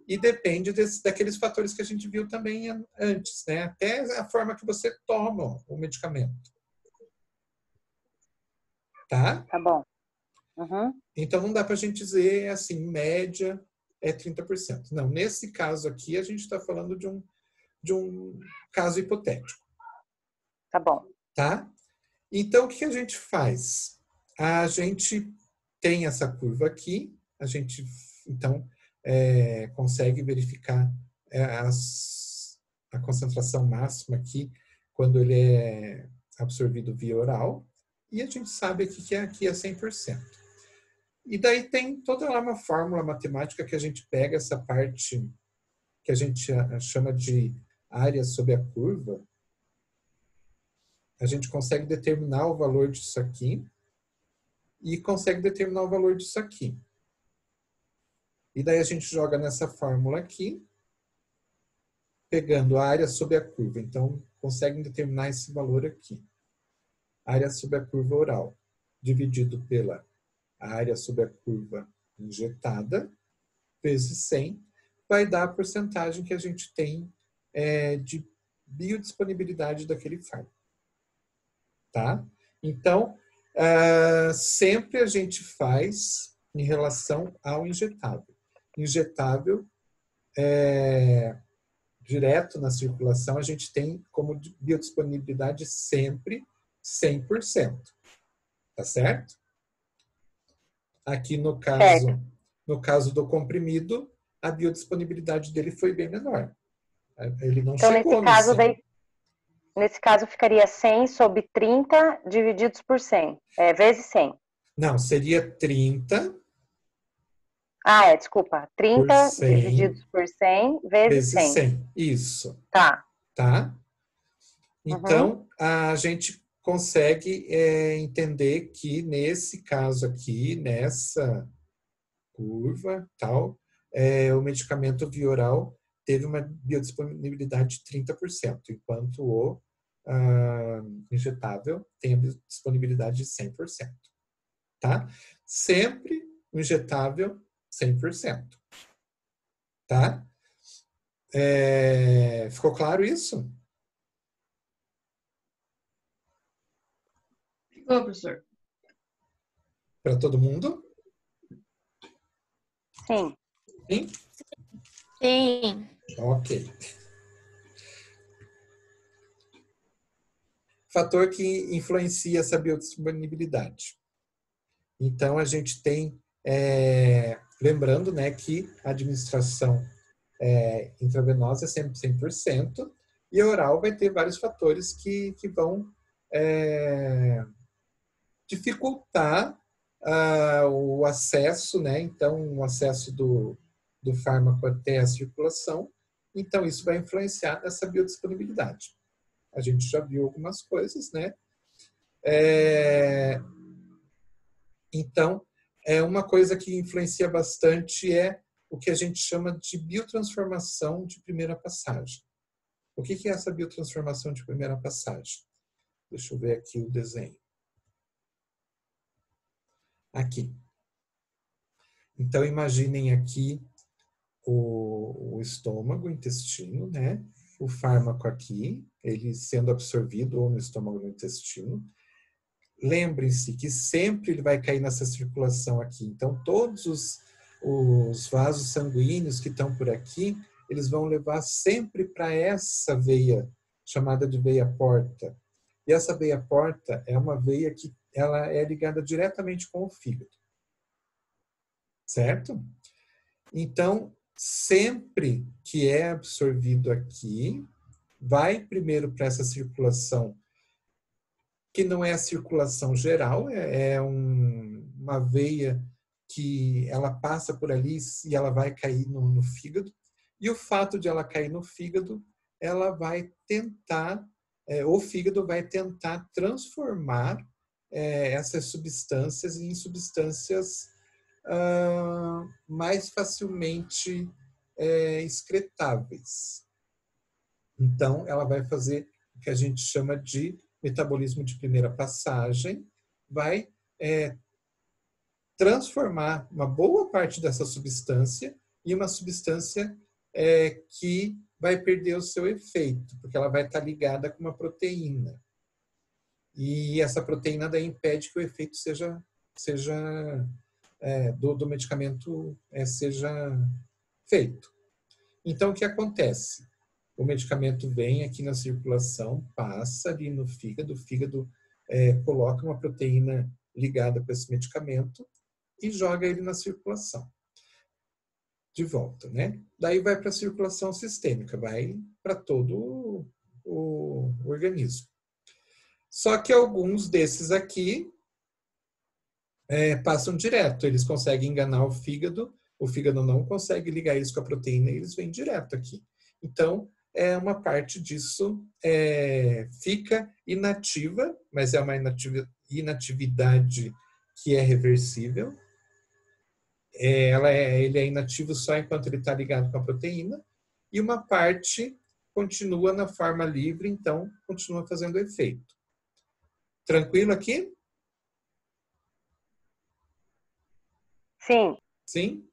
e depende daqueles fatores que a gente viu também antes, né? Até a forma que você toma o medicamento. Tá? Tá bom. Uhum. Então, não dá para a gente dizer, assim, média é 30%. Não, nesse caso aqui, a gente está falando de um caso hipotético. Tá bom. Tá? Então, o que a gente faz? A gente tem essa curva aqui, a gente, então, consegue verificar a concentração máxima aqui quando ele é absorvido via oral, e a gente sabe que aqui é 100%. E daí tem toda lá uma fórmula matemática que a gente pega essa parte que a gente chama de área sobre a curva. A gente consegue determinar o valor disso aqui e consegue determinar o valor disso aqui. E daí a gente joga nessa fórmula aqui, pegando a área sobre a curva. Então, conseguem determinar esse valor aqui. Área sobre a curva oral, dividido pela área sobre a curva injetada, vezes 100, vai dar a porcentagem que a gente tem de biodisponibilidade daquele fármaco. Tá? Então, sempre a gente faz em relação ao injetável. Injetável, direto na circulação, a gente tem como biodisponibilidade sempre 100%. Tá certo? Aqui no caso do comprimido, a biodisponibilidade dele foi bem menor. Ele não então, chegou no 100. Nesse caso, ficaria 100 sobre 30 divididos por 100, vezes 100. Não, seria 30. Desculpa. 30 divididos por 100 vezes 100. Isso. Tá. Então, a gente consegue entender que nesse caso aqui, nessa curva, tal, o medicamento via oral teve uma biodisponibilidade de 30%, enquanto o injetável tem a disponibilidade de 100%. Tá? Sempre o injetável 100%. Tá? Ficou claro isso? Ficou, professor. Para todo mundo? Sim. Sim? Sim. Ok. Fator que influencia essa biodisponibilidade. Então, a gente tem, lembrando, né, que a administração intravenosa é sempre 100%, e a oral vai ter vários fatores que vão dificultar o acesso, né? Então, o acesso do fármaco até a circulação. Então, isso vai influenciar nessa biodisponibilidade. A gente já viu algumas coisas, né? Então, uma coisa que influencia bastante é o que a gente chama de biotransformação de primeira passagem. O que é essa biotransformação de primeira passagem? Deixa eu ver aqui o desenho. Aqui. Então, imaginem aqui o estômago, o intestino, né? o fármaco aqui, ele sendo absorvido ou no estômago ou no intestino. Lembrem-se que sempre ele vai cair nessa circulação aqui. Então, todos os vasos sanguíneos que estão por aqui, eles vão levar sempre para essa veia, chamada de veia porta. E essa veia porta é uma veia que ela é ligada diretamente com o fígado. Certo? Então, sempre que é absorvido aqui, vai primeiro para essa circulação, que não é a circulação geral, é uma veia que ela passa por ali e ela vai cair no fígado. E o fato de ela cair no fígado, ela vai tentar, o fígado vai tentar transformar essas substâncias em substâncias mais facilmente excretáveis. Então, ela vai fazer o que a gente chama de metabolismo de primeira passagem, vai transformar uma boa parte dessa substância em uma substância que vai perder o seu efeito, porque ela vai estar ligada com uma proteína. E essa proteína daí impede que o efeito do medicamento seja feito. Então, o que acontece? O medicamento vem aqui na circulação, passa ali no fígado, o fígado coloca uma proteína ligada com esse medicamento e joga ele na circulação. De volta, né? Daí vai para a circulação sistêmica, vai para todo o organismo. Só que alguns desses aqui passam direto, eles conseguem enganar o fígado não consegue ligar isso com a proteína, e eles vêm direto aqui. Então, uma parte disso fica inativa, mas é uma inatividade que é reversível. Ele é inativo só enquanto ele está ligado com a proteína, e uma parte continua na forma livre, então continua fazendo efeito. Tranquilo aqui? Sim. Sim?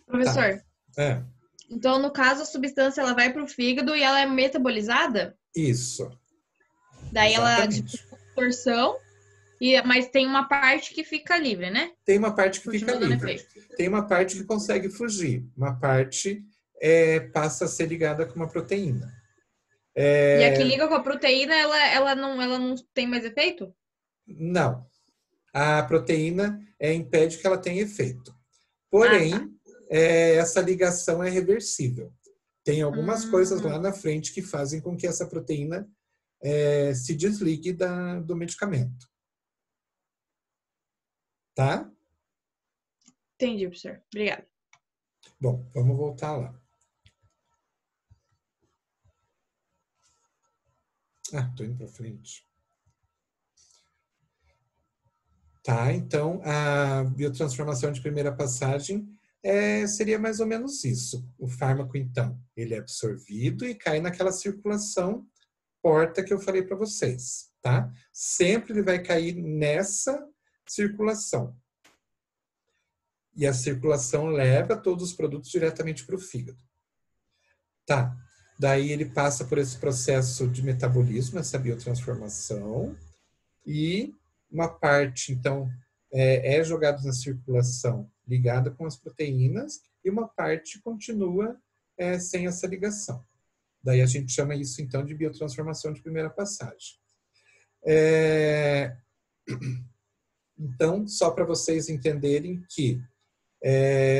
Professor, tá. Então, no caso, a substância ela vai para o fígado e ela é metabolizada? Isso. Daí Exatamente. ela, torção, mas tem uma parte que fica livre, né? Tem uma parte que Continua fica livre. Efeito. Tem uma parte que consegue fugir. Uma parte passa a ser ligada com uma proteína. E a que liga com a proteína, ela não tem mais efeito? Não. A proteína impede que ela tenha efeito. Porém, essa ligação é reversível. Tem algumas coisas lá na frente que fazem com que essa proteína se desligue do medicamento. Tá? Entendi, professor. Obrigada. Bom, vamos voltar lá. Estou indo para frente. Tá, então, a biotransformação de primeira passagem seria mais ou menos isso. O fármaco, então, ele é absorvido e cai naquela circulação porta que eu falei para vocês, tá? Sempre ele vai cair nessa circulação. E a circulação leva todos os produtos diretamente para o fígado. Tá, daí ele passa por esse processo de metabolismo, essa biotransformação, e uma parte, então, é jogada na circulação ligada com as proteínas e uma parte continua sem essa ligação. Daí a gente chama isso, então, de biotransformação de primeira passagem. Então, só para vocês entenderem que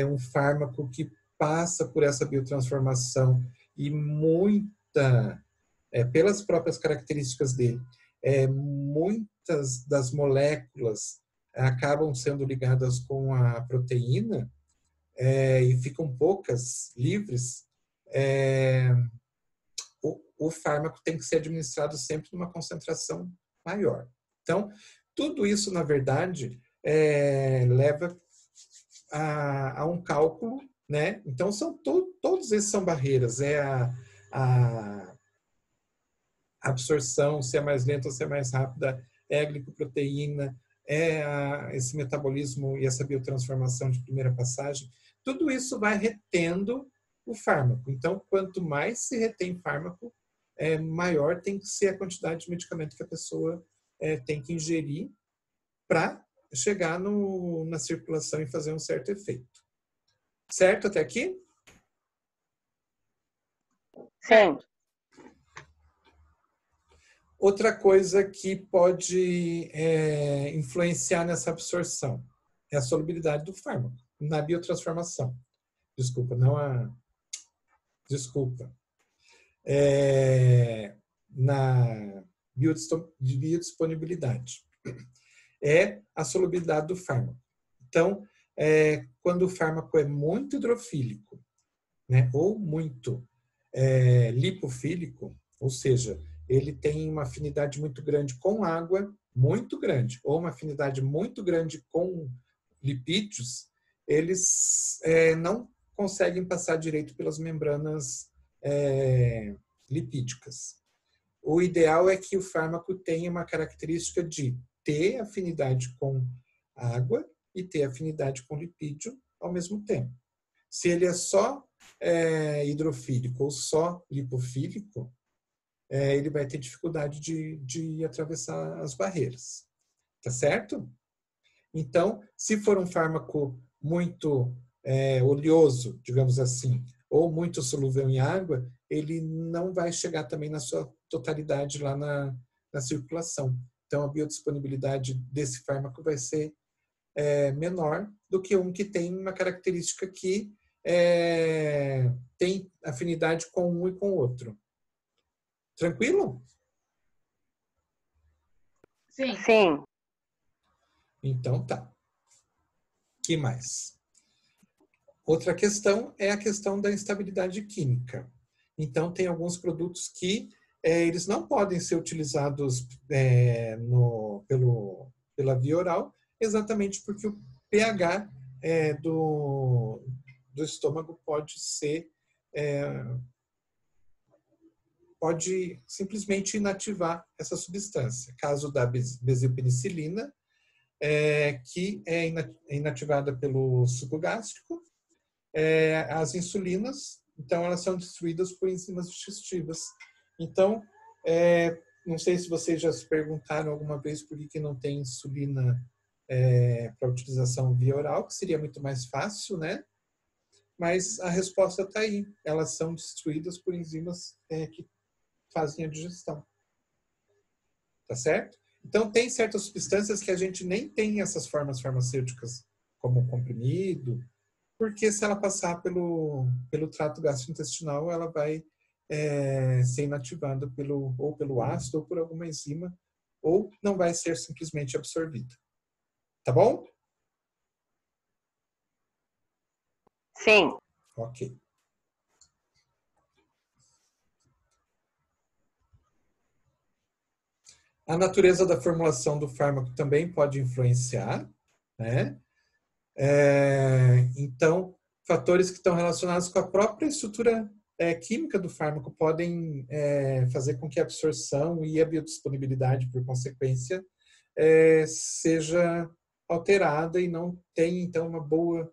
um fármaco que passa por essa biotransformação e pelas próprias características dele, muitas das moléculas acabam sendo ligadas com a proteína e ficam poucas livres, o fármaco tem que ser administrado sempre numa concentração maior. Então, tudo isso, na verdade, leva a um cálculo, né? Então, todos esses são barreiras. A absorção, se é mais lenta ou se é mais rápida, a glicoproteína, esse metabolismo e essa biotransformação de primeira passagem. Tudo isso vai retendo o fármaco. Então, quanto mais se retém fármaco, maior tem que ser a quantidade de medicamento que a pessoa tem que ingerir para chegar na circulação e fazer um certo efeito. Certo até aqui? Sim. Outra coisa que pode influenciar nessa absorção é a solubilidade do fármaco na biotransformação. Na biodisponibilidade. É a solubilidade do fármaco. Então, quando o fármaco é muito hidrofílico, né, ou muito lipofílico, ou seja, ele tem uma afinidade muito grande com água, muito grande, ou uma afinidade muito grande com lipídios, eles não conseguem passar direito pelas membranas lipídicas. O ideal é que o fármaco tenha uma característica de ter afinidade com água e ter afinidade com lipídio ao mesmo tempo. Se ele é só hidrofílico ou só lipofílico, ele vai ter dificuldade de atravessar as barreiras. Tá certo? Então, se for um fármaco muito oleoso, digamos assim, ou muito solúvel em água, ele não vai chegar também na sua totalidade lá na circulação. Então, a biodisponibilidade desse fármaco vai ser menor do que um que tem uma característica que tem afinidade com um e com o outro. Tranquilo? Sim. Sim. Então tá. Que mais? Outra questão é a questão da instabilidade química. Então, tem alguns produtos que eles não podem ser utilizados pela via oral, exatamente porque o pH do estômago pode simplesmente inativar essa substância. Caso da besilpenicilina, que é inativada pelo suco gástrico, as insulinas, então elas são destruídas por enzimas digestivas. Então, não sei se vocês já se perguntaram alguma vez por que não tem insulina para utilização via oral, que seria muito mais fácil, né? Mas a resposta está aí. Elas são destruídas por enzimas que fazem a digestão. Tá certo? Então, tem certas substâncias que a gente nem tem essas formas farmacêuticas, como comprimido, porque se ela passar pelo trato gastrointestinal, ela vai ser inativada ou pelo ácido ou por alguma enzima, ou não vai ser simplesmente absorvida. Tá bom? Sim. Ok. A natureza da formulação do fármaco também pode influenciar, né? Então, fatores que estão relacionados com a própria estrutura química do fármaco podem fazer com que a absorção e a biodisponibilidade, por consequência, seja alterada e não tenha, então, uma boa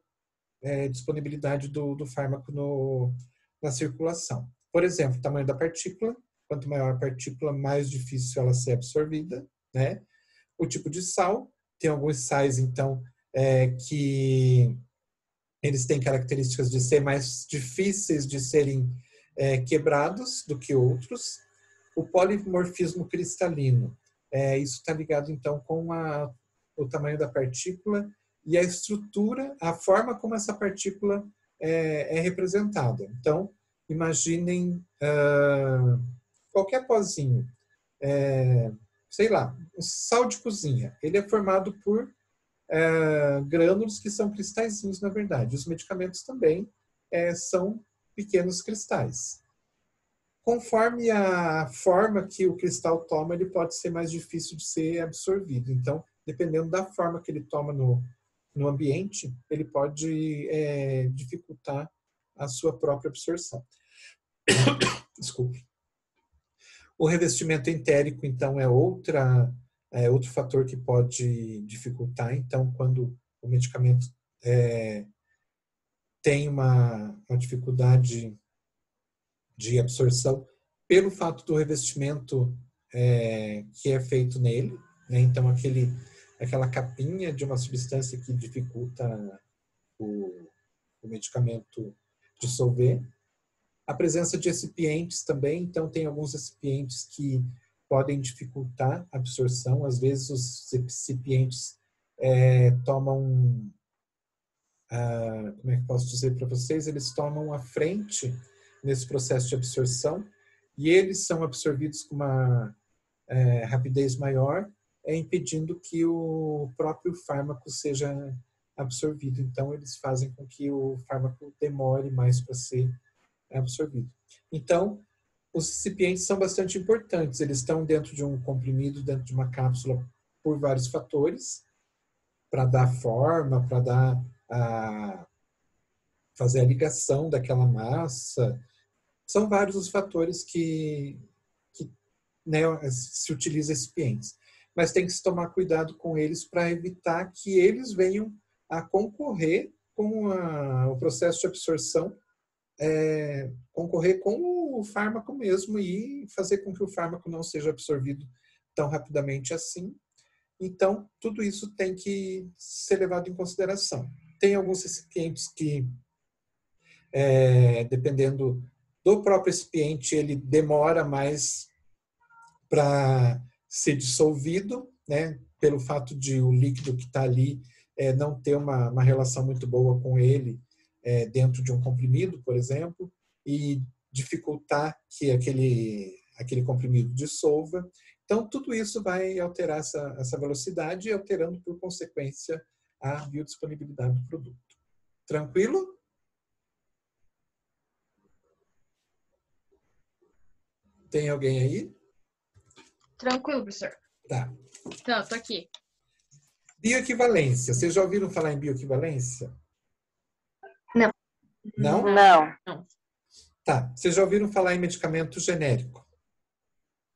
disponibilidade do fármaco na circulação. Por exemplo, o tamanho da partícula. Quanto maior a partícula, mais difícil ela ser absorvida, né? O tipo de sal. Tem alguns sais, então, que eles têm características de ser mais difíceis de serem quebrados do que outros. O polimorfismo cristalino. Isso está ligado, então, com o tamanho da partícula e a estrutura, a forma como essa partícula é representada. Então, imaginem qualquer pozinho, sei lá, um sal de cozinha. Ele é formado por grânulos que são cristalzinhos, na verdade. Os medicamentos também são pequenos cristais. Conforme a forma que o cristal toma, ele pode ser mais difícil de ser absorvido. Então, dependendo da forma que ele toma no ambiente, ele pode dificultar a sua própria absorção. Desculpe. O revestimento entérico, então, é outro fator que pode dificultar. Então, quando o medicamento tem uma dificuldade de absorção pelo fato do revestimento que é feito nele, né? Então, aquela capinha de uma substância que dificulta o medicamento dissolver. A presença de excipientes também, então tem alguns excipientes que podem dificultar a absorção. Às vezes os excipientes tomam, como é que posso dizer para vocês, eles tomam a frente nesse processo de absorção e eles são absorvidos com uma rapidez maior, impedindo que o próprio fármaco seja absorvido. Então, eles fazem com que o fármaco demore mais para ser absorvido. Então, os recipientes são bastante importantes. Eles estão dentro de um comprimido, dentro de uma cápsula, por vários fatores, para dar forma, para fazer a ligação daquela massa. São vários os fatores que né, se utiliza recipientes. Mas tem que se tomar cuidado com eles para evitar que eles venham a concorrer com o processo de absorção, concorrer com o fármaco mesmo e fazer com que o fármaco não seja absorvido tão rapidamente assim. Então, tudo isso tem que ser levado em consideração. Tem alguns recipientes que, dependendo do próprio recipiente, ele demora mais para ser dissolvido, né, pelo fato de o líquido que está ali não ter uma relação muito boa com ele dentro de um comprimido, por exemplo, e dificultar que aquele comprimido dissolva. Então, tudo isso vai alterar essa velocidade e alterando, por consequência, a biodisponibilidade do produto. Tranquilo? Tem alguém aí? Tranquilo, professor. Tá. Então, tô aqui. Bioequivalência. Vocês já ouviram falar em bioequivalência? Não. Não? Não. Tá. Vocês já ouviram falar em medicamento genérico?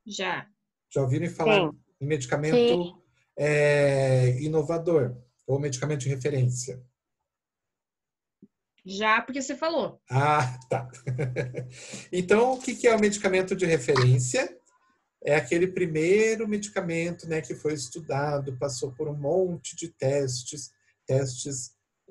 Já. Já ouviram falar Sim. em medicamento inovador ou medicamento de referência? Já, porque você falou. Ah, tá. Então, o que é o medicamento de referência? É aquele primeiro medicamento, né, que foi estudado, passou por um monte de testes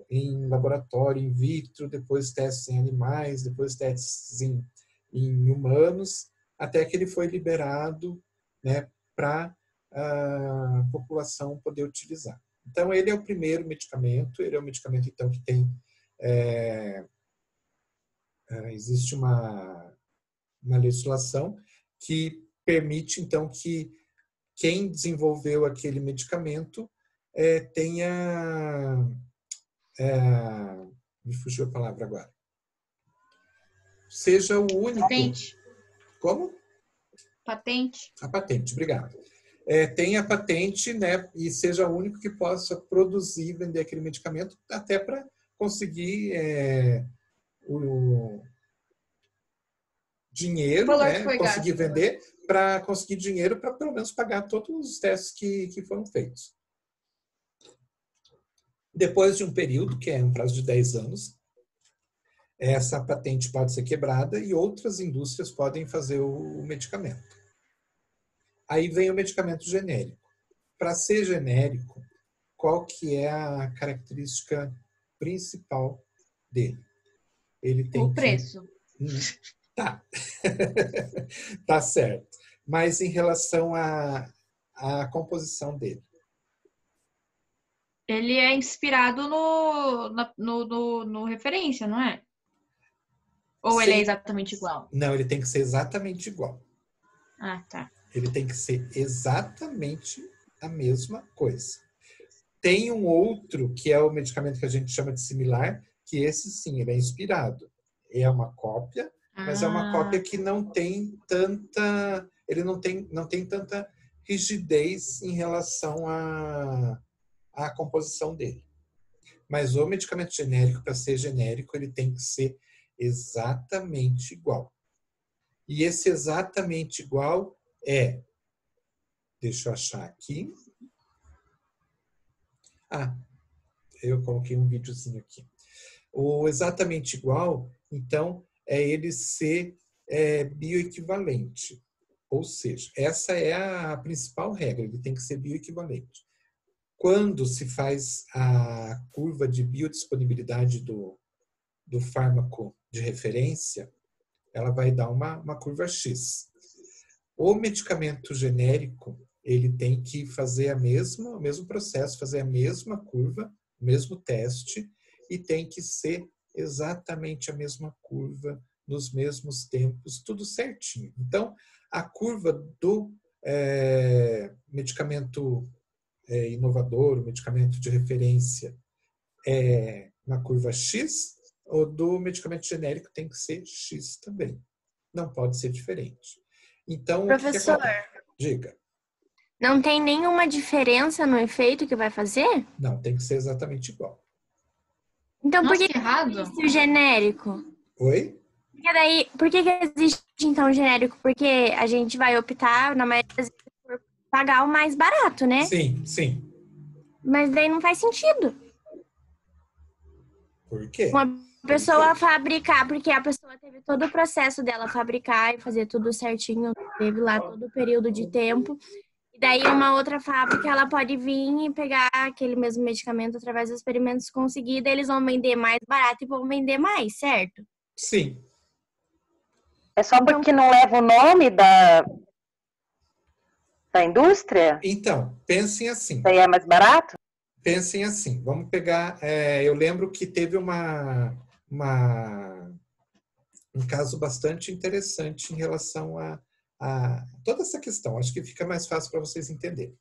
em laboratório, in vitro, depois testes em animais, depois testes em humanos, até que ele foi liberado, né, para a população poder utilizar. Então, ele é o primeiro medicamento, ele é um medicamento, então, que tem... existe uma legislação que permite, então, que quem desenvolveu aquele medicamento tenha... me fugiu a palavra agora. Seja o único... Patente. Como? Patente. A patente, obrigado. Tenha a patente, né, e seja o único que possa produzir e vender aquele medicamento, até para conseguir o dinheiro, né, conseguir vender, para conseguir dinheiro para pelo menos pagar todos os testes que foram feitos. Depois de um período, que é um prazo de 10 anos, essa patente pode ser quebrada e outras indústrias podem fazer o medicamento. Aí vem o medicamento genérico. Para ser genérico, qual que é a característica principal dele? Ele tem o preço. Tá. Tá certo. Mas em relação à composição dele? Ele é inspirado no referência, não é? Ou Sim. ele é exatamente igual? Não, ele tem que ser exatamente igual. Ah, tá. Ele tem que ser exatamente a mesma coisa. Tem um outro, que é o medicamento que a gente chama de similar, que esse sim, ele é inspirado. É uma cópia, mas é uma cópia que não tem tanta... Ele não tem tanta rigidez em relação à composição dele. Mas o medicamento genérico, para ser genérico, ele tem que ser exatamente igual. E esse exatamente igual deixa eu achar aqui. Eu coloquei um videozinho aqui. O exatamente igual, então, é ele ser bioequivalente. Ou seja, essa é a principal regra, ele tem que ser bioequivalente. Quando se faz a curva de biodisponibilidade do fármaco de referência, ela vai dar uma curva X. O medicamento genérico, ele tem que fazer o mesmo processo, fazer a mesma curva, o mesmo teste, e tem que ser exatamente a mesma curva, nos mesmos tempos, tudo certinho. Então, a curva do medicamento inovador, o medicamento de referência, é uma curva X, ou do medicamento genérico tem que ser X também. Não pode ser diferente. Então, professor, diga. Não tem nenhuma diferença no efeito que vai fazer? Não, tem que ser exatamente igual. Então, Nossa, por que errado. existe o genérico? Oi? Porque daí, por que existe, então, o genérico? Porque a gente vai optar, na maioria das vezes, por pagar o mais barato, né? Sim, sim. Mas daí não faz sentido. Por quê? Uma pessoa fabricar, porque a pessoa teve todo o processo dela fabricar e fazer tudo certinho, teve lá todo o período de tempo. E daí uma outra fábrica, ela pode vir e pegar aquele mesmo medicamento através dos experimentos conseguidos, eles vão vender mais barato e vão vender mais, certo? Sim. É só porque não leva o nome da indústria? Então, pensem assim. Daí é mais barato? Pensem assim. Vamos pegar... eu lembro que teve um caso bastante interessante em relação a toda essa questão. Acho que fica mais fácil para vocês entenderem.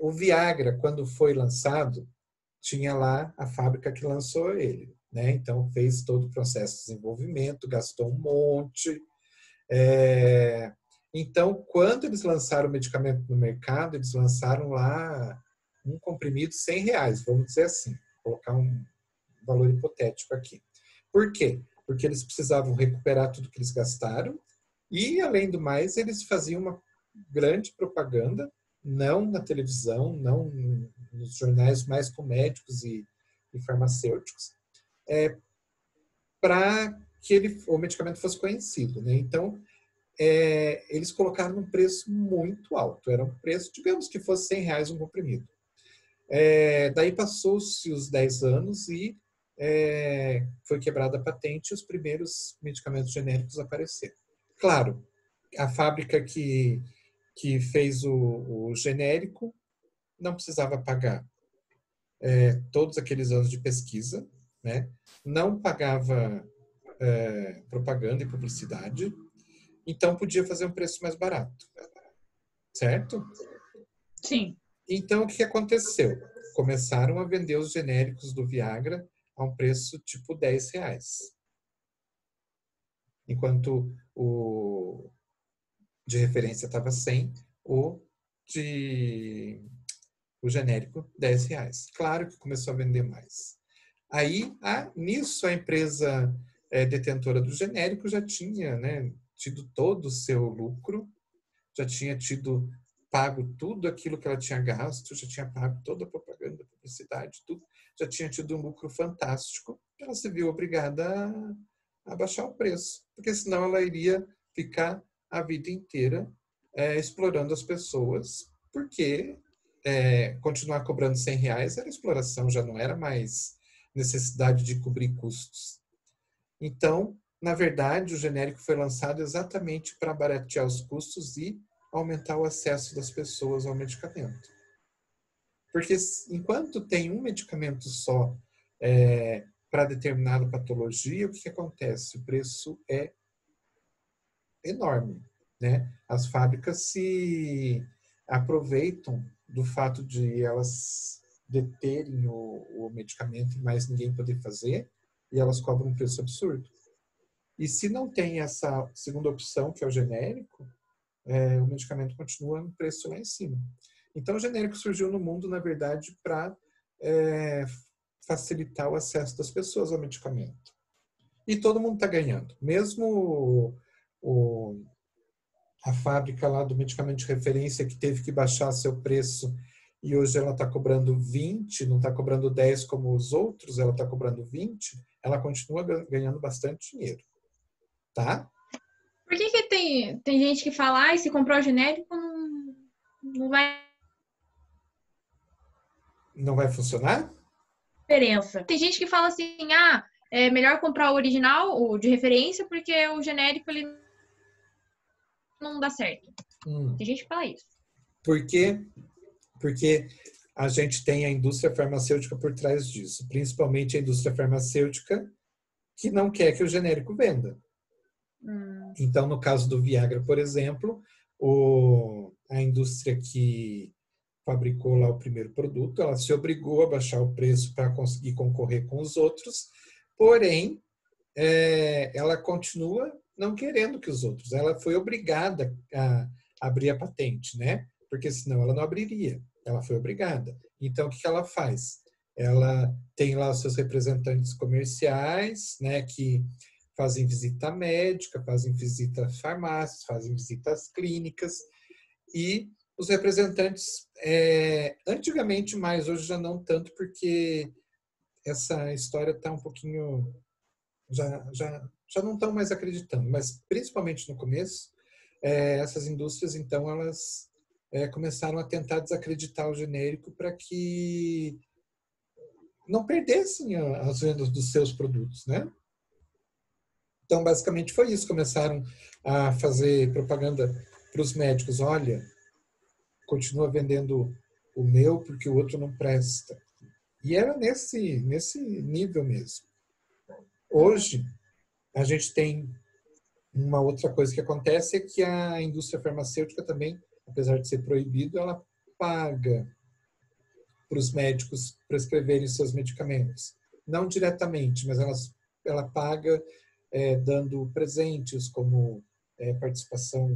O Viagra, quando foi lançado, tinha lá a fábrica que lançou ele, né? Então, fez todo o processo de desenvolvimento, gastou um monte. Então, quando eles lançaram o medicamento no mercado, eles lançaram lá um comprimido R$100, vamos dizer assim, colocar um valor hipotético aqui. Por quê? Porque eles precisavam recuperar tudo que eles gastaram e, além do mais, eles faziam uma grande propaganda, não na televisão, não nos jornais mais com médicos e farmacêuticos, para que o medicamento fosse conhecido, né? Então, eles colocaram um preço muito alto. Era um preço, digamos que fosse R$100 um comprimido. Daí passou-se os 10 anos e foi quebrada a patente e os primeiros medicamentos genéricos apareceram. Claro, a fábrica que fez o genérico não precisava pagar todos aqueles anos de pesquisa, né? Não pagava propaganda e publicidade, então podia fazer um preço mais barato, certo? Sim. Então, o que aconteceu? Começaram a vender os genéricos do Viagra a um preço tipo R$10. Enquanto o de referência estava 100, o genérico R$10. Claro que começou a vender mais. Aí, nisso, a empresa detentora do genérico já tinha, né, tido todo o seu lucro, já tinha pago tudo aquilo que ela tinha gasto, já tinha pago toda a propaganda, publicidade, tudo, já tinha tido um lucro fantástico. Ela se viu obrigada a baixar o preço, porque senão ela iria ficar a vida inteira explorando as pessoas, porque continuar cobrando R$100 era exploração, já não era mais necessidade de cobrir custos. Então, na verdade, o genérico foi lançado exatamente para baratear os custos e aumentar o acesso das pessoas ao medicamento. Porque enquanto tem um medicamento só para determinada patologia, o que acontece? O preço é enorme, né? As fábricas se aproveitam do fato de elas deterem o medicamento e mais ninguém poder fazer, e elas cobram um preço absurdo. E se não tem essa segunda opção, que é o genérico, o medicamento continua no preço lá em cima. Então, o genérico surgiu no mundo, na verdade, para facilitar o acesso das pessoas ao medicamento. E todo mundo está ganhando. Mesmo a fábrica lá do medicamento de referência, que teve que baixar seu preço e hoje ela está cobrando 20, não está cobrando 10 como os outros, ela está cobrando 20, ela continua ganhando bastante dinheiro, tá? Por que tem gente que fala, se comprar o genérico não vai... Não vai funcionar? Diferença. Tem gente que fala assim, é melhor comprar o original, o de referência, porque o genérico, ele não dá certo. Tem gente que fala isso. Por quê? Porque a gente tem a indústria farmacêutica por trás disso, principalmente a indústria farmacêutica que não quer que o genérico venda. Então, no caso do Viagra, por exemplo, a indústria que fabricou lá o primeiro produto, ela se obrigou a baixar o preço para conseguir concorrer com os outros, porém, ela continua não querendo que os outros. Ela foi obrigada a abrir a patente, né? Porque senão ela não abriria. Ela foi obrigada. Então, o que ela faz? Ela tem lá os seus representantes comerciais, né, que fazem visita médica, fazem visita às farmácias, fazem visitas clínicas, e os representantes, antigamente mais, hoje já não tanto, porque essa história está um pouquinho... Já não estão mais acreditando, mas principalmente no começo, essas indústrias, então, elas começaram a tentar desacreditar o genérico para que não perdessem as vendas dos seus produtos, né? Então, basicamente foi isso. Começaram a fazer propaganda para os médicos. Olha, continua vendendo o meu porque o outro não presta. E era nesse nível mesmo. Hoje, a gente tem uma outra coisa que acontece, é que a indústria farmacêutica também, apesar de ser proibido, ela paga para os médicos prescreverem seus medicamentos. Não diretamente, mas ela paga dando presentes, como participação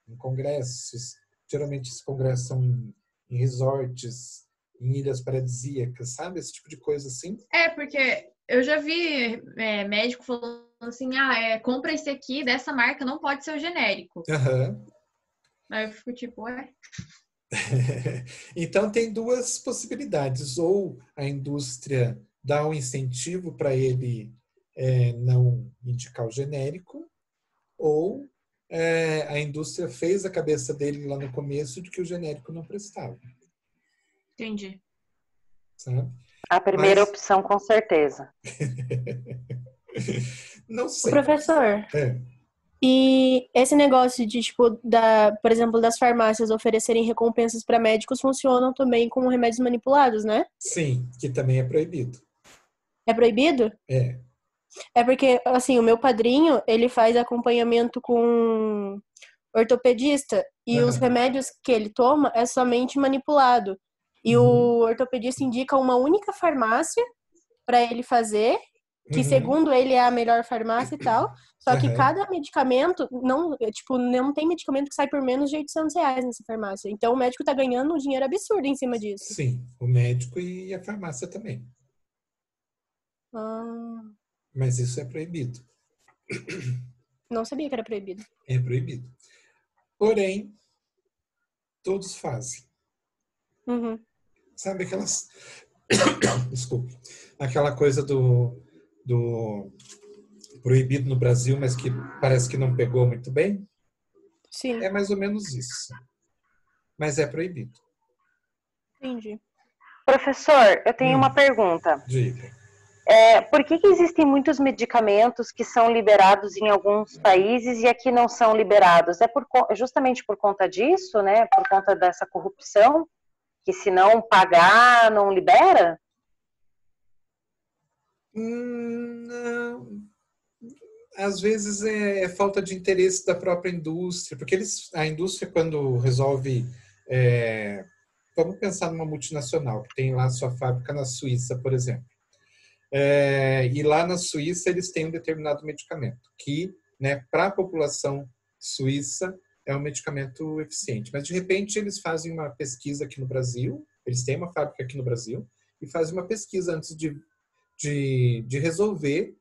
em congressos. Geralmente esses congressos são em resorts, em ilhas paradisíacas, sabe? Esse tipo de coisa assim. Porque eu já vi médico falando assim, compra esse aqui dessa marca, não pode ser o genérico. Aí eu fico tipo, Então tem duas possibilidades. Ou a indústria dá um incentivo para ele não indicar o genérico, ou a indústria fez a cabeça dele lá no começo de que o genérico não prestava. Entendi. Sabe? A primeira opção, com certeza. Não sei. Professor, e esse negócio de, tipo, por exemplo, das farmácias oferecerem recompensas para médicos funcionam também com remédios manipulados, né? Sim, que também é proibido. É proibido? É porque, assim, o meu padrinho, ele faz acompanhamento com ortopedista e os remédios que ele toma é somente manipulado. E o ortopedista indica uma única farmácia para ele fazer, que segundo ele é a melhor farmácia e tal, só que cada medicamento, não tem medicamento que sai por menos de R$800 nessa farmácia. Então o médico tá ganhando um dinheiro absurdo em cima disso. Sim, o médico e a farmácia também. Mas isso é proibido. Não sabia que era proibido. É proibido. Porém, todos fazem. Sabe aquelas... Desculpa. Aquela coisa do proibido no Brasil, mas que parece que não pegou muito bem? Sim. É mais ou menos isso. Mas é proibido. Entendi. Professor, eu tenho uma pergunta. Diga. Por que existem muitos medicamentos que são liberados em alguns países e aqui não são liberados? Justamente por conta disso, né? Por conta dessa corrupção, que se não pagar, não libera? Não. Às vezes é falta de interesse da própria indústria, porque a indústria, quando resolve... vamos pensar numa multinacional, que tem lá sua fábrica na Suíça, por exemplo. E lá na Suíça eles têm um determinado medicamento que, né, para a população suíça é um medicamento eficiente. Mas de repente eles fazem uma pesquisa aqui no Brasil, eles têm uma fábrica aqui no Brasil e fazem uma pesquisa antes de resolver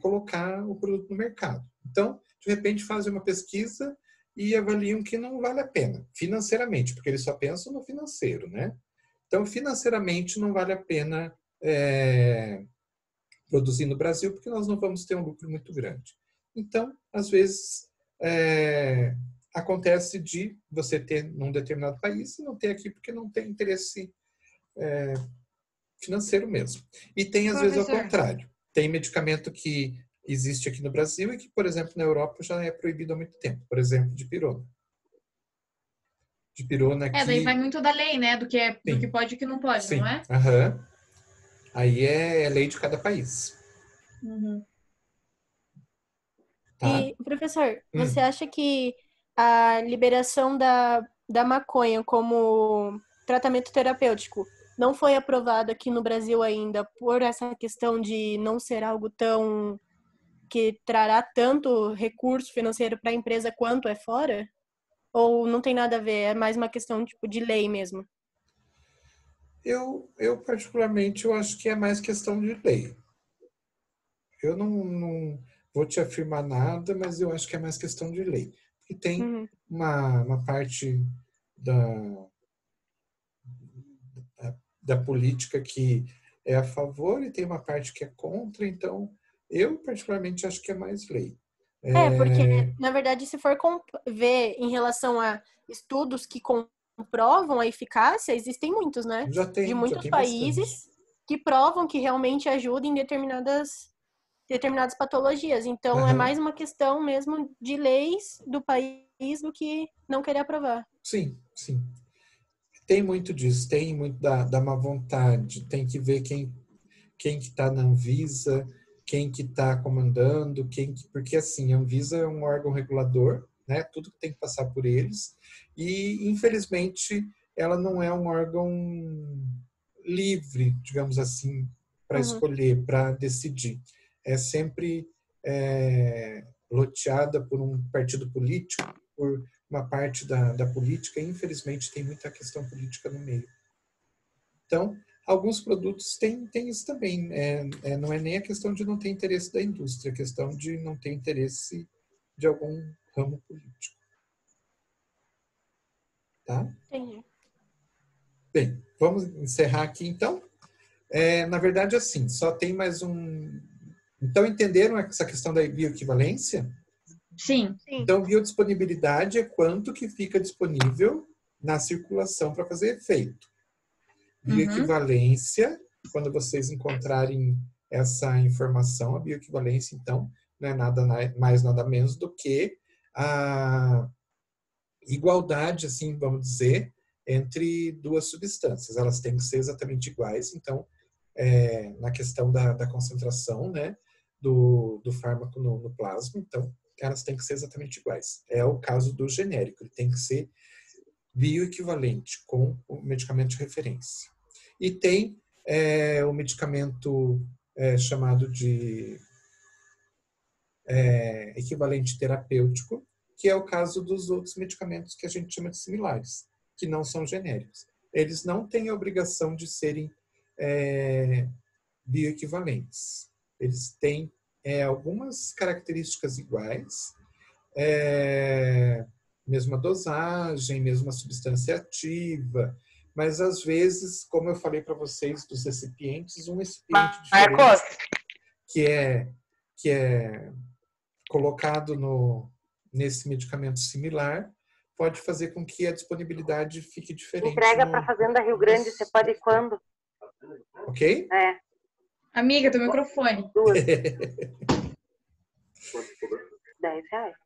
colocar o produto no mercado. Então, de repente fazem uma pesquisa e avaliam que não vale a pena, financeiramente, porque eles só pensam no financeiro, né? Então, financeiramente, não vale a pena produzir no Brasil, porque nós não vamos ter um lucro muito grande. Então, às vezes, acontece de você ter num determinado país e não ter aqui porque não tem interesse financeiro mesmo. E tem, às vezes, ao contrário. Tem medicamento que existe aqui no Brasil e que, por exemplo, na Europa já é proibido há muito tempo. Por exemplo, dipirona. Dipirona aqui... daí vai muito da lei, né? Do que pode e o que não pode, sim. Não é? Uhum. Aí é lei de cada país. Uhum. Tá? E, professor, você acha que a liberação da maconha como tratamento terapêutico não foi aprovado aqui no Brasil ainda por essa questão de não ser algo tão que trará tanto recurso financeiro para a empresa quanto é fora? Ou não tem nada a ver, é mais uma questão tipo de lei mesmo? Eu particularmente, eu acho que é mais questão de lei. Eu não vou te afirmar nada, mas eu acho que é mais questão de lei. Porque tem uma parte da política que é a favor e tem uma parte que é contra, então eu particularmente acho que é mais lei. Porque, na verdade, se for ver em relação a estudos que comprovam a eficácia, existem muitos, né? Já tem, de muitos países bastante. Que provam que realmente ajuda em determinadas patologias. Então, é mais uma questão mesmo de leis do país do que não querer aprovar. Sim, sim. Tem muito disso, tem muito da má vontade, tem que ver quem que está na Anvisa, quem que está comandando, porque assim, a Anvisa é um órgão regulador, né? Tudo tem que passar por eles, e infelizmente ela não é um órgão livre, digamos assim, para escolher, para decidir. É sempre loteada por um partido político, por uma parte da política, e infelizmente tem muita questão política no meio. Então, alguns produtos têm isso também. Não é nem a questão de não ter interesse da indústria, é a questão de não ter interesse de algum ramo político. Tá? Entendi. Bem, vamos encerrar aqui então. Na verdade, assim, só tem mais um... Então, entenderam essa questão da bioequivalência? Sim. Então, biodisponibilidade é quanto que fica disponível na circulação para fazer efeito. Bioequivalência, quando vocês encontrarem essa informação, a bioequivalência, então, não é nada mais, nada menos do que a igualdade, assim, vamos dizer, entre duas substâncias. Elas têm que ser exatamente iguais, então, na questão da concentração, né, do fármaco no plasma, então, elas têm que ser exatamente iguais. É o caso do genérico, ele tem que ser bioequivalente com o medicamento de referência. E tem o medicamento chamado de equivalente terapêutico, que é o caso dos outros medicamentos que a gente chama de similares, que não são genéricos. Eles não têm a obrigação de serem bioequivalentes. Eles têm algumas características iguais, mesma dosagem, mesma substância ativa, mas às vezes, como eu falei para vocês dos recipientes, um recipiente diferente que é colocado nesse medicamento similar pode fazer com que a disponibilidade fique diferente. Entrega para a Fazenda Rio Grande, você pode ir quando? Ok? Amiga, teu microfone. 2. 10 reais.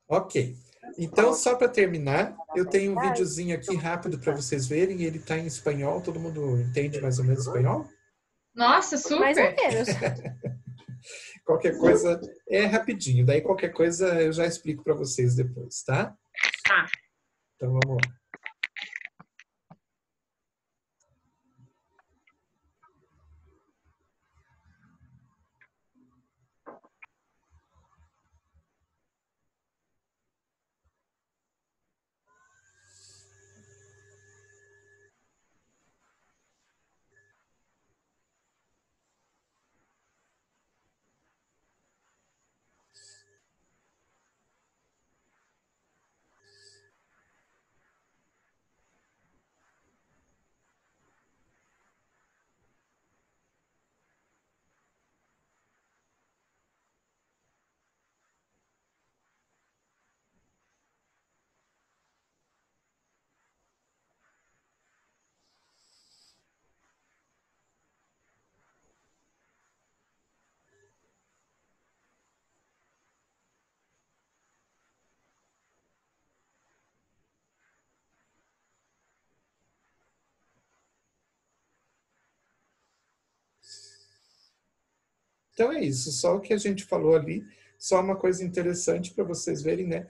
Ok. Então, só para terminar, eu tenho um videozinho aqui rápido para vocês verem. Ele está em espanhol. Todo mundo entende mais ou menos espanhol? Nossa, super! Mais ou menos. Qualquer coisa, é rapidinho. Daí, qualquer coisa, eu já explico para vocês depois, tá? Tá. Então, vamos lá. Então é isso, só o que a gente falou ali, só uma coisa interessante para vocês verem, né?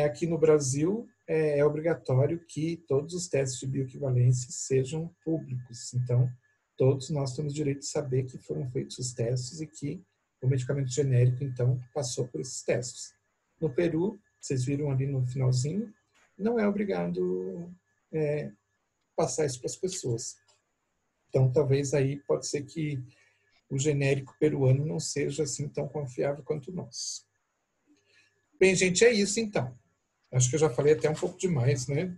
Aqui no Brasil é obrigatório que todos os testes de bioequivalência sejam públicos. Então, todos nós temos direito de saber que foram feitos os testes e que o medicamento genérico, então, passou por esses testes. No Peru, vocês viram ali no finalzinho, não é obrigado passar isso para as pessoas. Então, talvez aí pode ser que o genérico peruano não seja assim tão confiável quanto o nosso. Bem, gente, é isso então. Acho que eu já falei até um pouco demais, né?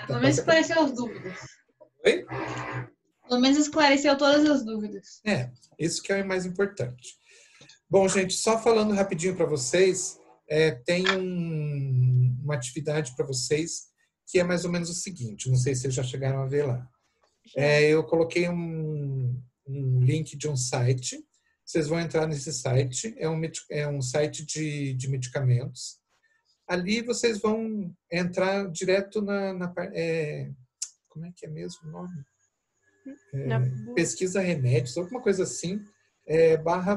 Pelo menos esclareceu as dúvidas. Oi? Pelo menos esclareceu todas as dúvidas. Isso que é o mais importante. Bom, gente, só falando rapidinho para vocês, tem uma atividade para vocês que é mais ou menos o seguinte, não sei se vocês já chegaram a ver lá. Eu coloquei um link de um site, vocês vão entrar nesse site, é um site de medicamentos. Ali vocês vão entrar direto como é que é mesmo o nome? Pesquisa remédios, alguma coisa assim,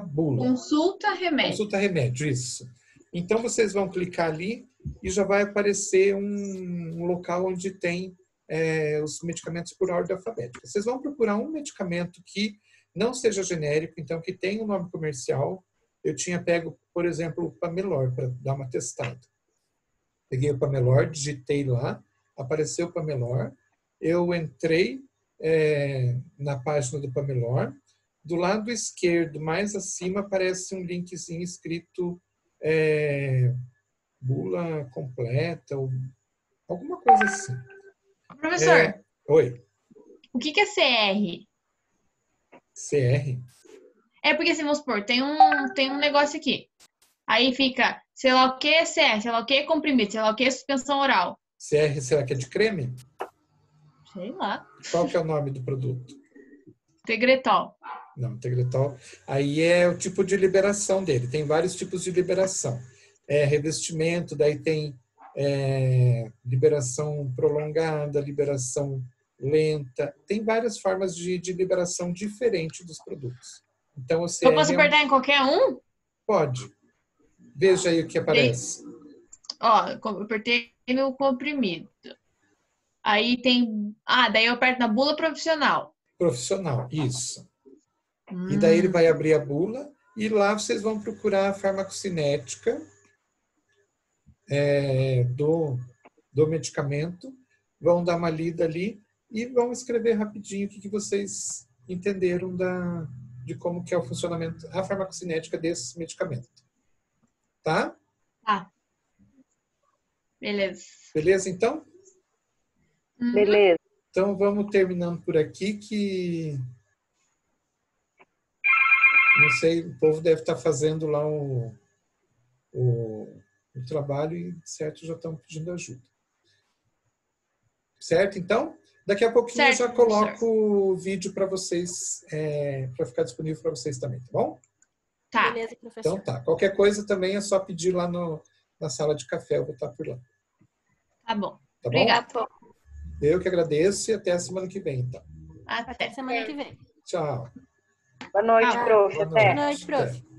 /bula. Consulta remédio. Consulta remédio, isso. Então vocês vão clicar ali e já vai aparecer um local onde tem os medicamentos por ordem alfabética. Vocês vão procurar um medicamento que não seja genérico, então que tenha um nome comercial. Eu tinha pego, por exemplo, o Pamelor, para dar uma testada. Peguei o Pamelor, digitei lá, apareceu o Pamelor. Eu entrei na página do Pamelor. Do lado esquerdo, mais acima, aparece um linkzinho escrito bula completa, ou alguma coisa assim. Professor. Oi. O que é CR? CR? Porque, assim, vamos supor, tem um negócio aqui. Aí fica, sei lá o que é CR, sei lá o que é comprimido, sei lá o que é suspensão oral. CR, será que é de creme? Sei lá. Qual que é o nome do produto? Tegretol. Não, Tegretol. Aí é o tipo de liberação dele. Tem vários tipos de liberação. Revestimento, daí tem liberação prolongada, liberação lenta. Tem várias formas de liberação diferente dos produtos. Então, você eu posso apertar em qualquer um? Pode. Veja aí o que aparece. Eu apertei no comprimido. Aí tem... daí eu aperto na bula profissional. Profissional, isso. E daí ele vai abrir a bula e lá vocês vão procurar a farmacocinética do medicamento, vão dar uma lida ali e vão escrever rapidinho o que vocês entenderam de como que é o funcionamento, a farmacocinética desse medicamento. Tá? Tá. Beleza. Beleza, então? Beleza. Então, vamos terminando por aqui, que... Não sei, o povo deve estar fazendo lá o trabalho e, certo, já estão pedindo ajuda. Certo, então? Daqui a pouquinho eu já coloco o vídeo para vocês, para ficar disponível para vocês também, tá bom? Tá. Beleza, professor. Então tá. Qualquer coisa também é só pedir lá na sala de café, eu vou estar por lá. Tá bom. Tá bom? Obrigada. Eu que agradeço e até a semana que vem, então. Até semana que vem. Tchau. Boa noite, prof. Boa Boa noite, prof.